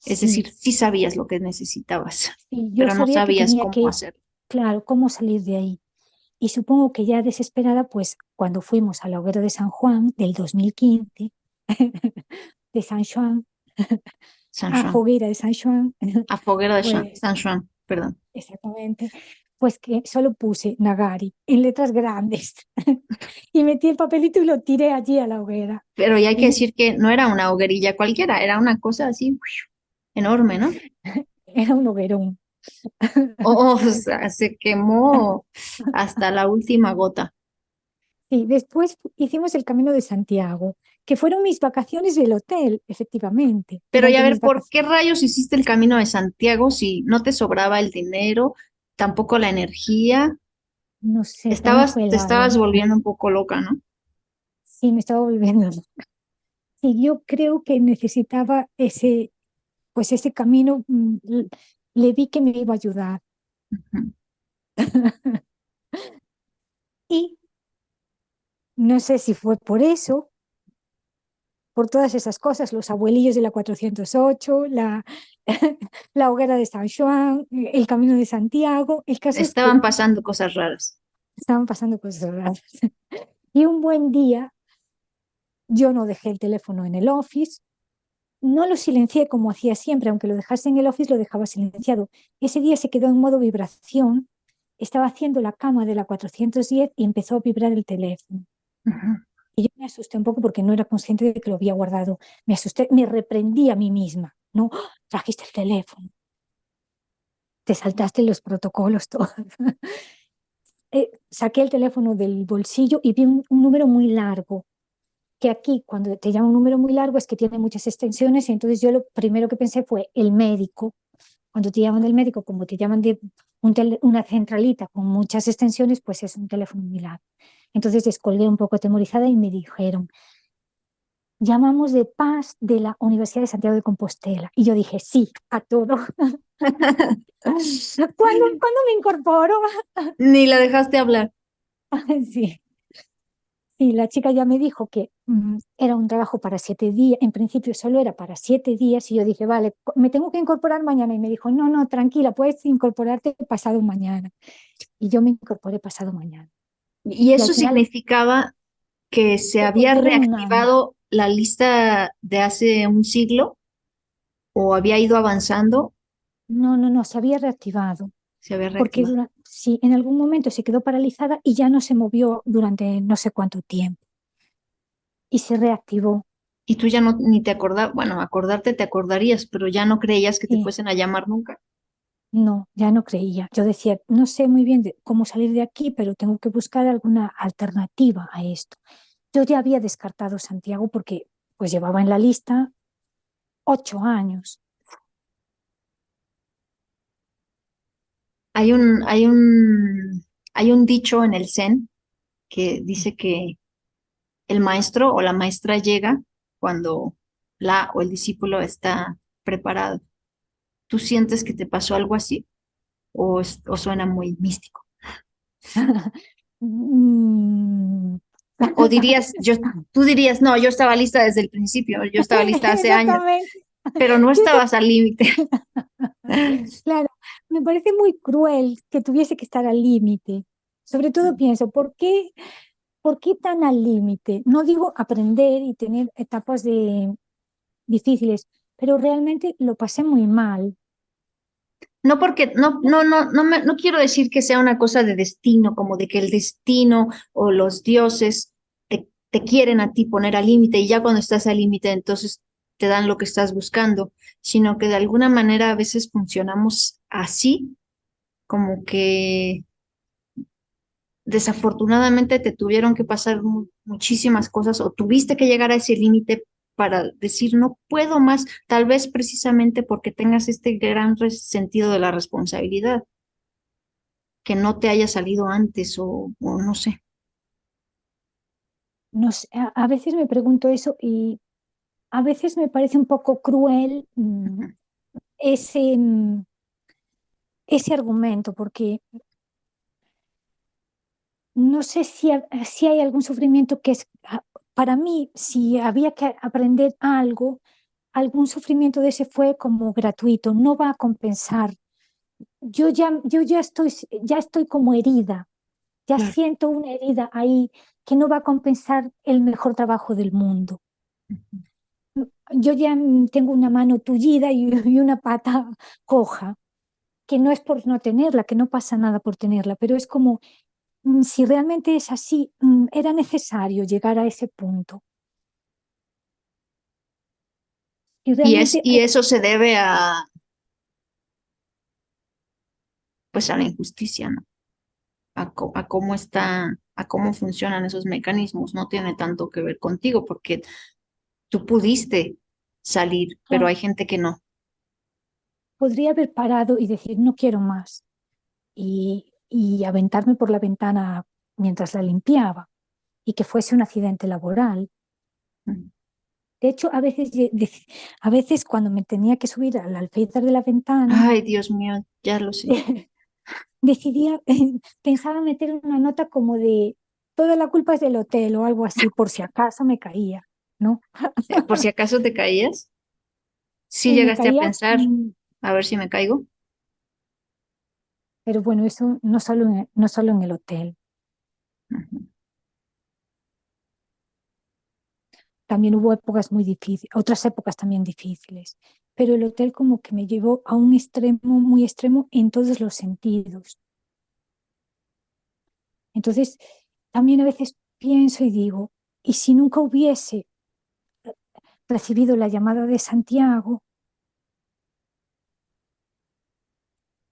Es sí, decir, sí sabías lo que necesitabas, sí, yo pero no sabía que sabías tenía cómo que, hacerlo. claro, cómo salir de ahí. Y supongo que ya desesperada, pues cuando fuimos a la hoguera de San Juan del 2015, de San Juan, San a Juan, Fogueira de San Juan, a Foguera de pues San Juan, perdón. exactamente, pues que solo puse Nagari en letras grandes y metí el papelito y lo tiré allí a la hoguera. Pero ya hay que Y decir que no era una hoguerilla cualquiera, era una cosa así enorme, ¿no? era un hoguerón. Oh, o sea, se quemó hasta la última gota. Y después hicimos el Camino de Santiago, que fueron mis vacaciones del hotel, efectivamente, Pero ya durante mis ver, ¿por vacaciones. qué rayos hiciste el Camino de Santiago si no te sobraba el dinero, tampoco la energía? No sé, para mí fue Te el estabas alien. volviendo un poco loca, ¿no? Sí, me estaba volviendo. Y yo creo que necesitaba pues ese camino, le vi que me iba a ayudar. Ujú. Y no sé si fue por eso, por todas esas cosas, los abuelillos de la 408, la hoguera de San Juan, el camino de Santiago. El caso es que Estaban pasando cosas raras. estaban pasando cosas raras. Y un buen día, yo no dejé el teléfono en el office, no lo silencié como hacía siempre, aunque lo dejase en el office, lo dejaba silenciado. Ese día se quedó en modo vibración, estaba haciendo la cama de la 410 y empezó a vibrar el teléfono. Ujú. Y yo me asusté un poco porque no era consciente de que lo había guardado. Me asusté, me reprendí a mí misma. No, ¡ah! Trajiste el teléfono, te saltaste los protocolos, todo. Saqué el teléfono del bolsillo y vi un número muy largo, que aquí cuando te llama un número muy largo es que tiene muchas extensiones, y entonces yo lo primero que pensé fue el médico. Cuando te llaman del médico, como te llaman de una centralita con muchas extensiones, pues es un teléfono muy largo. Entonces descolgué un poco atemorizada y me dijeron, llamamos de paz de la Universidad de Santiago de Compostela. Y yo dije, sí, a todo. ¿Cuándo me incorporo? Ni la dejaste hablar. Sí. Y la chica ya me dijo que era un trabajo para 7 días, en principio solo era para 7 días, y yo dije, vale, me tengo que incorporar mañana. Y me dijo, no, no, tranquila, puedes incorporarte pasado mañana. Y yo me incorporé pasado mañana. Y Y al eso final significaba que se que había volver en un año. reactivado la lista de hace un siglo o había ido avanzando, No, no, no, se había reactivado. se había Porque reactivado. sí, en algún momento se quedó paralizada y ya no se movió durante no sé cuánto tiempo. Y se reactivó. Y tú ya no ni te acordabas, bueno, acordarte te acordarías, pero ya no creías que te Sí. fuesen a llamar nunca. No, ya no creía. Yo decía, no sé muy bien cómo salir de aquí, pero tengo que buscar alguna alternativa a esto. Yo ya había descartado Santiago porque pues llevaba en la lista 8 años. Hay un, hay un, hay un dicho en el Zen que dice que el maestro o la maestra llega cuando la o el discípulo está preparado. ¿Tú sientes que te pasó algo así o suena muy místico? Mm. O dirías, tú dirías, no, yo estaba lista desde el principio, yo estaba lista hace años, Exactamente. pero no Yo estabas al límite. claro, me parece muy cruel que tuviese que estar al límite. Sobre todo pienso, por qué tan al límite? No digo aprender y tener etapas difíciles, pero realmente lo pasé muy mal. No porque, no quiero decir que sea una cosa de destino, como de que el destino o los dioses te quieren a ti poner al límite y ya cuando estás al límite entonces te dan lo que estás buscando, sino que de alguna manera a veces funcionamos así, como que desafortunadamente te tuvieron que pasar muchísimas cosas o tuviste que llegar a ese límite para decir no puedo más, tal vez precisamente porque tengas este gran sentido de la responsabilidad, que no te haya salido antes o no sé. No sé, a veces me pregunto eso y a veces me parece un poco cruel ese, ese argumento, porque no sé si hay algún sufrimiento que es, para mí, si había que aprender algo, algún sufrimiento de ese fue como gratuito, no va a compensar. Yo ya estoy como herida, ya Claro. siento una herida ahí que no va a compensar el mejor trabajo del mundo. Yo ya tengo una mano tullida y una pata coja, que no es por no tenerla, que no pasa nada por tenerla, pero es como si realmente es así, era necesario llegar a ese punto. Y realmente, Y eso se debe a, pues a la injusticia, ¿no? A cómo está, a cómo funcionan esos mecanismos. No tiene tanto que ver contigo porque tú pudiste salir, pero claro, hay gente que no. podría haber parado y decir, no quiero más, y aventarme por la ventana mientras la limpiaba, y que fuese un accidente laboral. Mm. De hecho, a veces cuando me tenía que subir al alféizar de la ventana, Ay, Dios mío, ya lo sé. decidía, pensaba meter una nota como de toda la culpa es del hotel o algo así, por si acaso me caía, ¿no? Por si acaso te caías, sí Y me llegaste a caía, pensar, a ver si me caigo. pero bueno, eso no solo en el hotel, Ujú. también hubo épocas muy difíciles, otras épocas también difíciles, pero el hotel como que me llevó a un extremo, muy extremo en todos los sentidos. Entonces, también a veces pienso y digo, ¿y si nunca hubiese recibido la llamada de Santiago?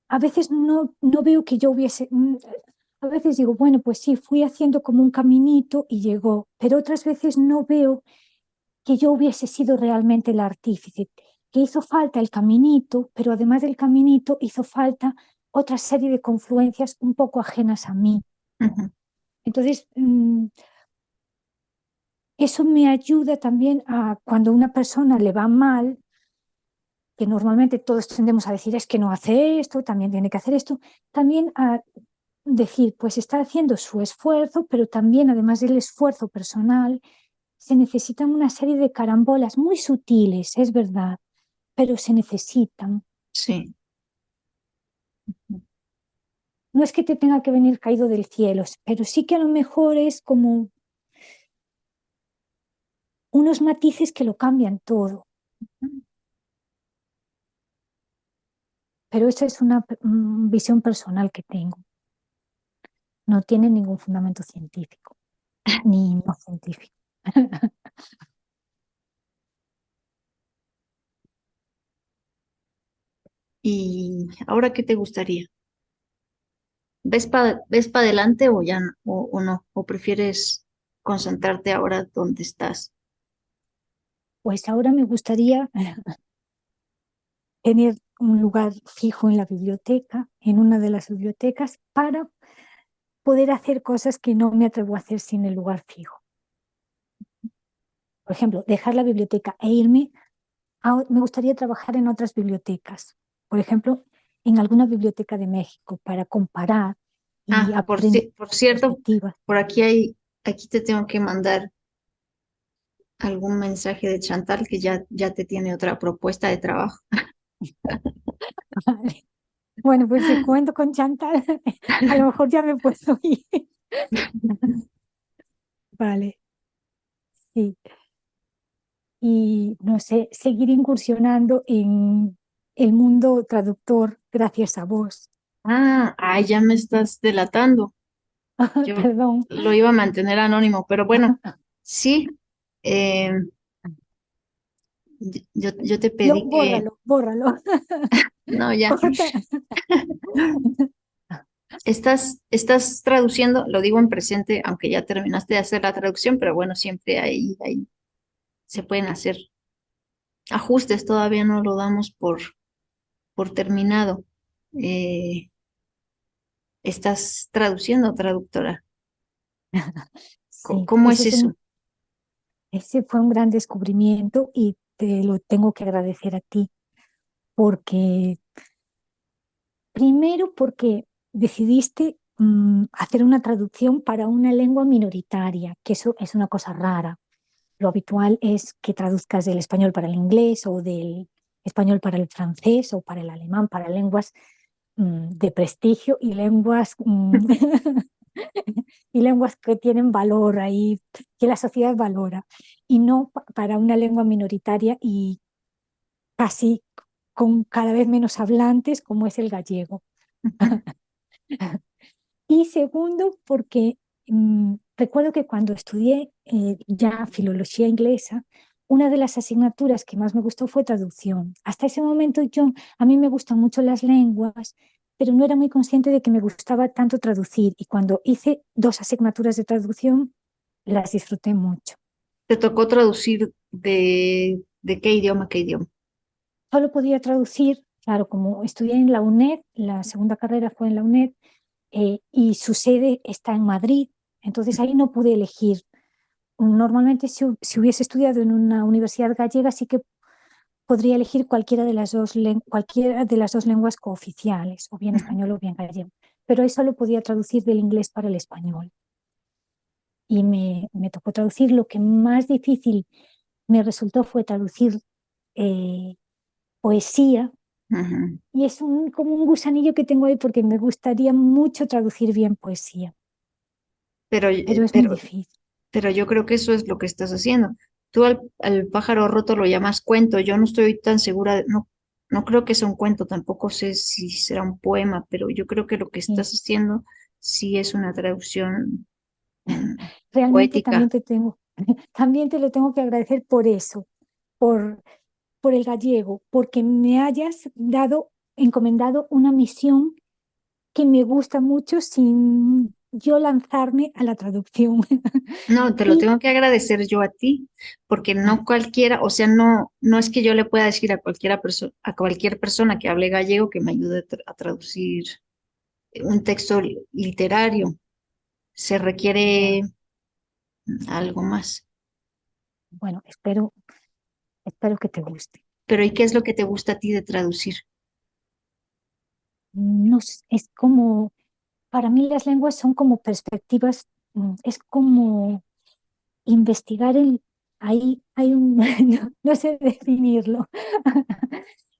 A veces no veo que yo hubiese, a veces digo, bueno, pues sí, fui haciendo como un caminito y llegó, pero otras veces no veo que yo hubiese sido realmente la artífice, que hizo falta el caminito, pero además del caminito hizo falta otra serie de confluencias un poco ajenas a mí. Ujú. Entonces, eso me ayuda también a cuando a una persona le va mal, que normalmente todos tendemos a decir es que no hace esto, también tiene que hacer esto, también a decir, pues está haciendo su esfuerzo, pero también además del esfuerzo personal, se necesitan una serie de carambolas muy sutiles, es verdad, pero se necesitan. Sí. No es que te tenga que venir caído del cielo, pero sí que a lo mejor es como unos matices que lo cambian todo. Pero esa es una visión personal que tengo. No tiene ningún fundamento científico, ni no científico. ¿Y ahora qué te gustaría? ¿Ves pa adelante o ya o no? ¿O prefieres concentrarte ahora donde estás? Pues ahora me gustaría tener un lugar fijo en la biblioteca, en una de las bibliotecas, para poder hacer cosas que no me atrevo a hacer sin el lugar fijo. Por ejemplo, dejar la biblioteca e irme me gustaría trabajar en otras bibliotecas. Por ejemplo, en alguna biblioteca de México para comparar y Ah, aprender por cierto, perspectivas. por aquí te tengo que mandar algún mensaje de Chantal que ya te tiene otra propuesta de trabajo. Vale. Bueno, pues si cuento con Chantal, a lo mejor ya me puedo ir. Vale, sí. Y no sé, seguir incursionando en el mundo traductor gracias a vos. Ya me estás delatando. Yo Perdón. lo iba a mantener anónimo, pero bueno, sí, eh, yo te Yo, pedí que, bórralo, bórralo. no, ya, Corta. estás traduciendo, lo digo en presente, aunque ya terminaste de hacer la traducción, pero bueno, siempre ahí se pueden hacer ajustes, todavía no lo damos por terminado. Eh, ¿Estás traduciendo, traductora? Sí, ¿Cómo es eso? ese fue un gran descubrimiento y te lo tengo que agradecer a ti, porque primero porque decidiste hacer una traducción para una lengua minoritaria, que eso es una cosa rara. Lo habitual es que traduzcas del español para el inglés o del español para el francés o para el alemán, para lenguas de prestigio y lenguas y lenguas que tienen valor ahí, que la sociedad valora, y no para una lengua minoritaria y casi con cada vez menos hablantes como es el gallego. Y segundo, porque recuerdo que cuando estudié ya filología inglesa, una de las asignaturas que más me gustó fue traducción. Hasta ese momento a mí me gustan mucho las lenguas, pero no era muy consciente de que me gustaba tanto traducir. Y cuando hice dos asignaturas de traducción, las disfruté mucho. ¿Te tocó traducir de qué idioma a qué idioma? Solo podía traducir, claro, como estudié en la UNED, la segunda carrera fue en la UNED, y su sede está en Madrid, entonces ahí no pude elegir. Normalmente, si hubiese estudiado en una universidad gallega, sí que podría elegir cualquiera de las dos lenguas cooficiales, o bien Ujú. español o bien gallego, pero ahí solo podía traducir del inglés para el español. Y me tocó traducir. Lo que más difícil me resultó fue traducir eh, poesía, Ujú. y es como un gusanillo que tengo ahí porque me gustaría mucho traducir bien poesía, Pero, pero es muy difícil. pero yo creo que eso es lo que estás haciendo. Tú al pájaro roto lo llamas cuento. Yo no estoy tan segura, no creo que sea un cuento, tampoco sé si será un poema, pero yo creo que lo que Sí. estás haciendo sí es una traducción Realmente también poética. te tengo, también te lo tengo que agradecer por eso, por, por el gallego, porque me hayas encomendado una misión que me gusta mucho sin yo lanzarme a la traducción. No, te lo Y tengo que agradecer yo a ti, porque no cualquiera, o sea, no es que yo le pueda decir a cualquier persona que hable gallego que me ayude a traducir un texto literario. Se requiere ya, algo más. bueno, espero que te guste. Pero ¿y qué es lo que te gusta a ti de traducir? No sé, es como, para mí las lenguas son como perspectivas, es como investigar ahí hay un, no sé definirlo,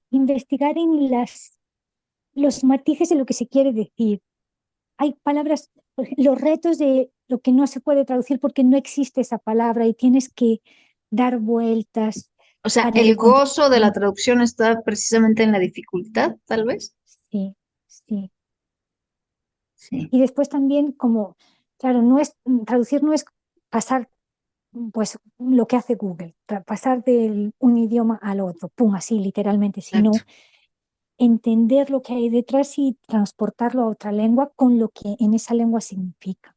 investigar en los matices de lo que se quiere decir. Hay palabras, los retos de lo que no se puede traducir porque no existe esa palabra y tienes que dar vueltas O sea, para el encontrar. gozo de la traducción está precisamente en la dificultad, tal vez. Sí, sí. Sí. Y después también como, claro, no es, traducir no es pasar pues lo que hace Google, pasar de un idioma al otro, pum, así literalmente, Exacto. sino entender lo que hay detrás y transportarlo a otra lengua con lo que en esa lengua significa.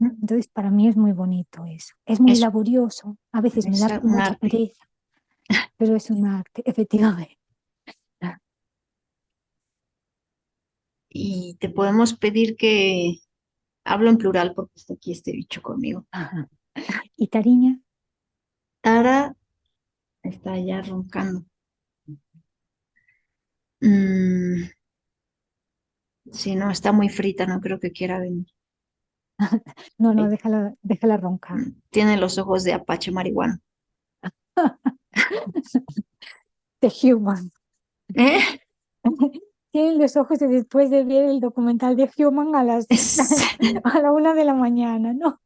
Ujú. Entonces, para mí es muy bonito eso. Es muy Es, laborioso, a veces me es da un mucha arte. pereza, pero es un arte, efectivamente. Y te podemos pedir que hablo en plural porque está aquí este bicho conmigo. Ajá. Y Tariña, Tara está ya roncando. Mm, sí, no, está muy frita, no creo que quiera venir. no, no, Eh, déjala roncar. Tiene los ojos de apache marihuana. The Human. ¿Eh? Tienen los ojos de después de ver el documental de Human a la 1 de la mañana, ¿no?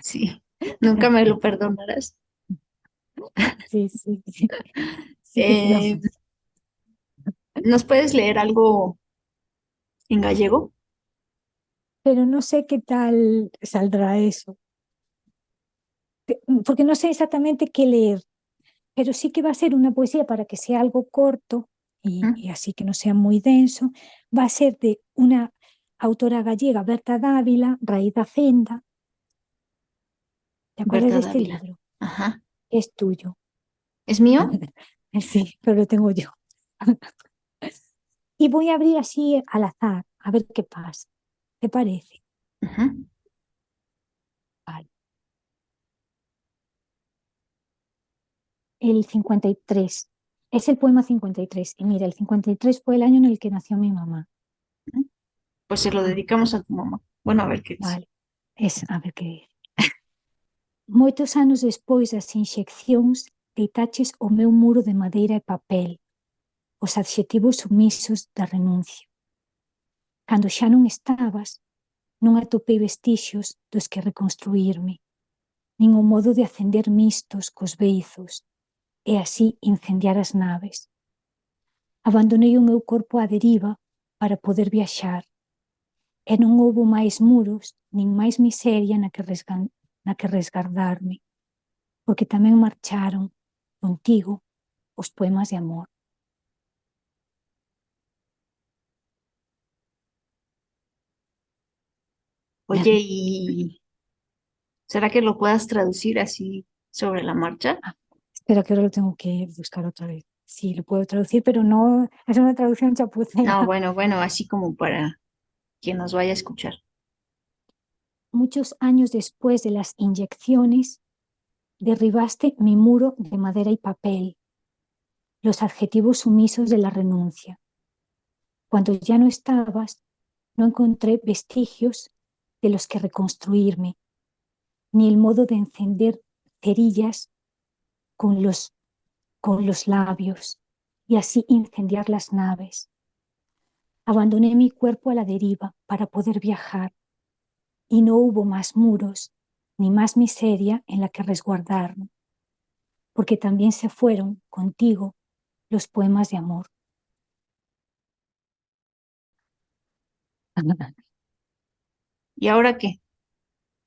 Sí, nunca me lo perdonarás. Sí, sí, sí, sí que te lo... Eh, ¿Nos puedes leer algo en gallego? Pero no sé qué tal saldrá eso, porque no sé exactamente qué leer, pero sí que va a ser una poesía para que sea algo corto ¿Mm? y así que no sea muy denso. Va a ser de una autora gallega, Berta Dávila, Raíz da Fenda. ¿Te acuerdas de Berta este Dávila. libro? Ajá. Es tuyo. ¿Es mío? Sí, pero lo tengo yo. Y voy a abrir así al azar, a ver qué pasa. ¿Te parece? Ujú. Vale. El 53. Es el poema 53. Y mira, el 53 fue el año en el que nació mi mamá. Pues se lo dedicamos a tu mamá. Bueno, a ver qué dice. Vale. A ver qué dice. Moitos anos despois das inxeccións, deitaches o meu muro de madeira e papel, os adxetivos sumisos da renuncia. Cando xa non estabas, non atopei vestixios dos que reconstruirme, nin o modo de acender mistos cos beizos, e así incendiar as naves. Abandonei o meu corpo á deriva para poder viaxar, e non houbo máis muros, nin máis miseria na que resgardarme, porque tamén marcharon contigo os poemas de amor. Oye, ¿y será que lo puedas traducir así sobre la marcha? Ah, espera que ahora lo tengo que buscar otra vez. Sí, lo puedo traducir, pero no es una traducción No, chapucera. bueno, bueno, así como para quien nos vaya a escuchar. Muchos años después de las inyecciones, derribaste mi muro de madera y papel, los adjetivos sumisos de la renuncia. Cuando ya no estabas, no encontré vestigios de los que reconstruirme, ni el modo de encender cerillas con los labios y así incendiar las naves. Abandoné mi cuerpo a la deriva para poder viajar y no hubo más muros ni más miseria en la que resguardarme, porque también se fueron contigo los poemas de amor. ¿Y ahora qué?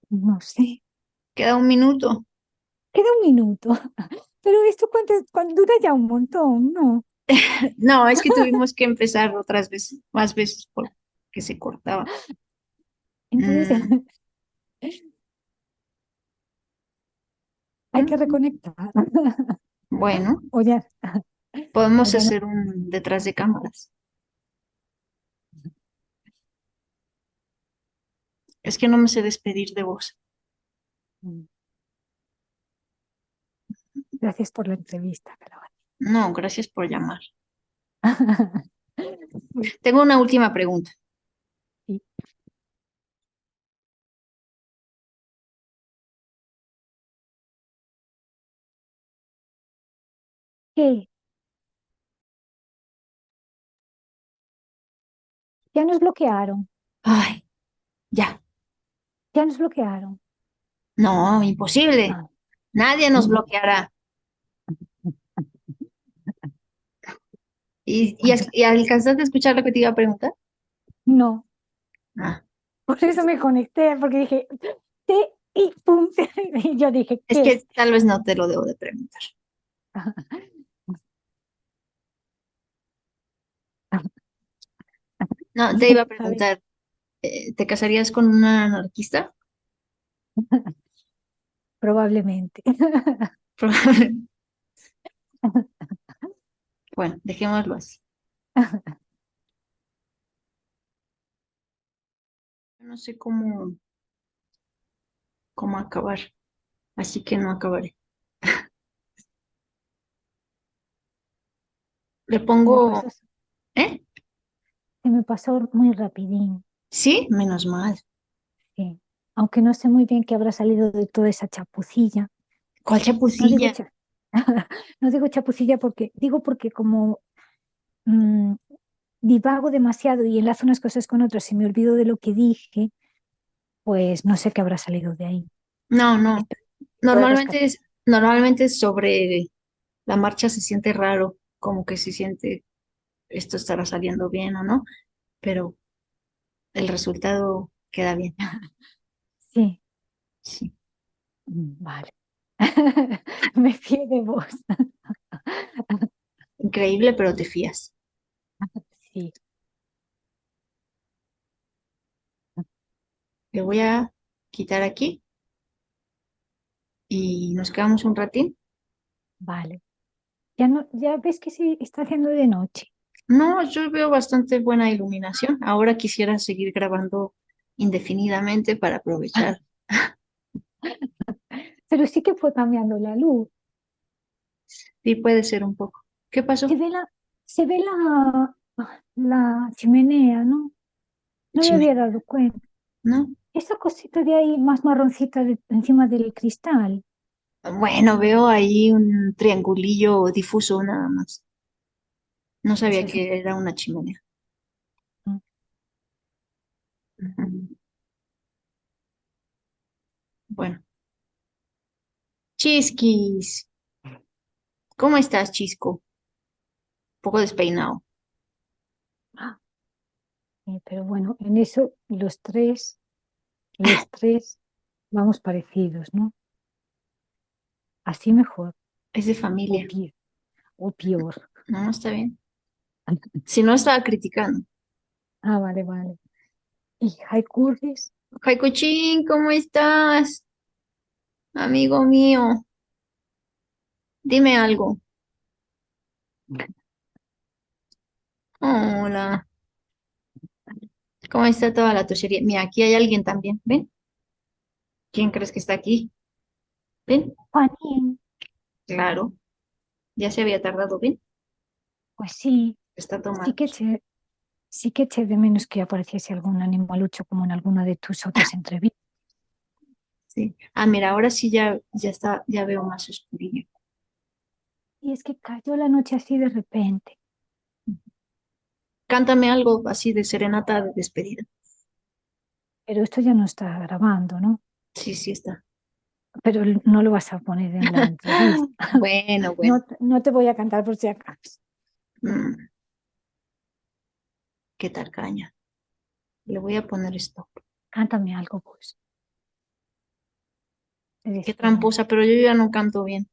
No sé, Queda un minuto. queda un minuto, pero esto cuánto dura ya un montón, ¿no? No, es que tuvimos que empezar otras veces, más veces porque se cortaba. Entonces Mm, hay que mm, reconectar. bueno, O ya, o podemos ya no. hacer un detrás de cámaras. Es que no me sé despedir de vos. Gracias por la entrevista, Carol. No, gracias por llamar. Tengo una última pregunta. Sí. ¿Qué? Ya nos bloquearon, Ay, ya. ya nos bloquearon. No, imposible. Ah, Nadie nos bloqueará. ¿Y alcanzaste a escuchar lo que te iba a preguntar? no, Ah, por eso me conecté, porque dije, te y pum, y yo dije, es ¿qué? que tal vez no te lo debo de preguntar. No, te iba a A ver, preguntar, ¿te casarías con una anarquista? probablemente. Probablemente. Bueno, dejémoslo así. No sé cómo acabar, así que no acabaré. Le Se me pongo, pasó, ¿eh? se me pasó muy rapidín, Sí, menos mal. sí. Aunque no sé muy bien qué habrá salido de toda esa chapucilla. ¿Cuál No digo, chapucilla? no digo chapucilla porque, digo porque como mm, divago demasiado y enlazo unas cosas con otras y me olvido de lo que dije, pues no sé qué habrá salido de ahí. No, no. Espero poder rescatar. Normalmente sobre la marcha se siente raro, como que se siente esto estará saliendo bien o no, pero el resultado queda bien. Sí, Sí. vale. Me fío de vos. Increíble, pero te fías. Sí, Le voy a quitar aquí y nos quedamos un ratín. vale. Ya no, ya ves que se está haciendo de noche. No, yo veo bastante buena iluminación. Ahora quisiera seguir grabando indefinidamente para aprovechar. Pero sí que fue cambiando la luz. Sí, puede ser un poco. ¿Qué Se pasó? ve la chimenea, ¿no? No me había Chimenea, dado cuenta. ¿no? Esa cosita de ahí más marroncita encima del cristal. Bueno, veo ahí un triangulillo difuso nada más. No Eso sabía es que era una chimenea. un- Ujú. Bueno, Chisquis, ¿cómo estás, Chisco? Un poco despeinado. ah, pero bueno, en eso los tres vamos parecidos, ¿no? Así mejor, Es de o familia. peor, o peor. No, está bien. Si no, estaba criticando. Ah, vale, vale. ¿Y Haikurgis? Jaikochín, ¿cómo estás? Amigo mío, dime algo. Hola, ¿cómo está toda la tochería? Mira, aquí hay alguien también. ¿Ven? ¿Quién crees que está aquí? ¿Ven? Juanín, Claro, ya se había tardado. ¿Ven? pues sí, Está sí tomando. que eché, sí que eché de menos que apareciese algún animalucho como en alguna de tus otras entrevistas. Sí. Ah, mira, ahora sí ya está, ya veo más oscurillo. Y es que cayó la noche así de repente. Cántame algo así de serenata de despedida. Pero esto ya no está grabando, ¿no? Sí, sí está. Pero no lo vas a poner en la entrevista. Bueno, bueno. No te voy a cantar por si acaso. Mm, qué tal caña. Le voy a poner esto. Cántame algo, pues, de Qué despedida. tramposa, pero yo ya no canto bien.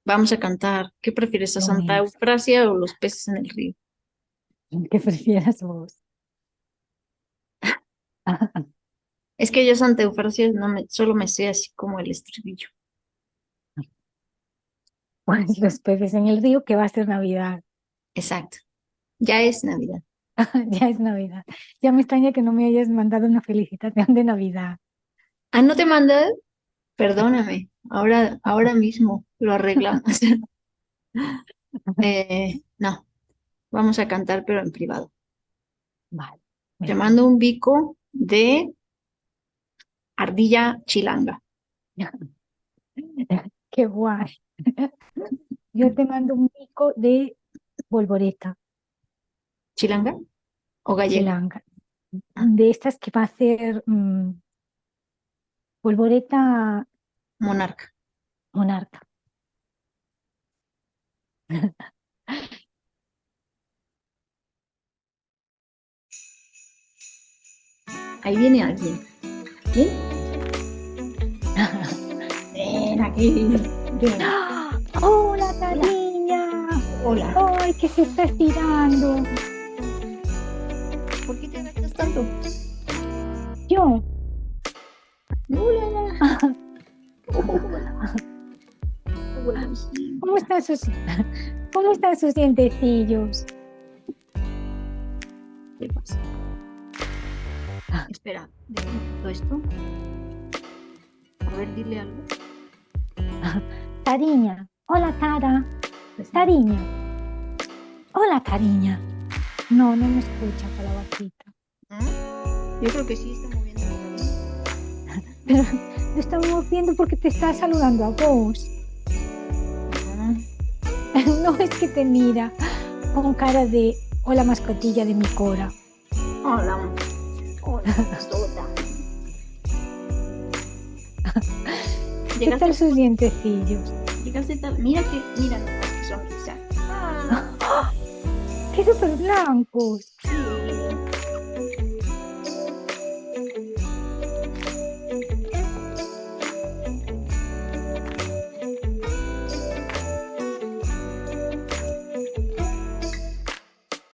Vamos a cantar. ¿Qué prefieres, a Lo Santa menos. Eufrasia o los peces en el río? Que prefieras vos. Es que yo Santa Eufrasia solo me sé así como el estribillo. Pues los peces en el río, que va a ser Navidad. Exacto. Ya es Navidad. Ya es Navidad. Ya me extraña que no me hayas mandado una felicitación de Navidad. Ah, ¿no te mandé? Perdóname. ahora mismo lo arreglamos. No, vamos a cantar, pero en privado. Vale, Te mejor. mando un bico de ardilla chilanga. Qué guay. Yo te mando un pico de volvoreta ¿Chilanga o gallega? chilanga, Ah, de estas que va a hacer volvoreta monarca. monarca. Ahí viene alguien. ¿Quién? Ven aquí. Ven. ¡Ah! ¡Hola, Hola. Tariña! Hola. ¡Ay, que se está estirando! ¿Por qué te agachas tanto? Yo. Hola. Hola. Buenísimo. ¿Cómo están sus, cómo están sus dientecillos? ¿Qué pasa? Espera, déjame todo esto. A ver, dile algo. Tariña. Hola, Tara. Tariña. Hola, Tariña. No, no me escucha con la vaquita. ¿Ah? Yo creo que sí está moviendo la cabeza. Pero lo estamos viendo porque te está saludando a vos. Ah, No es que te mira con cara de hola mascotilla de mi Cora. hola. Hola, mascota. ¿Qué tal Llegaste, sus dientecillos? llegaste tal. Mira que sonrisa. Ah, ¡Qué súper blancos! sí.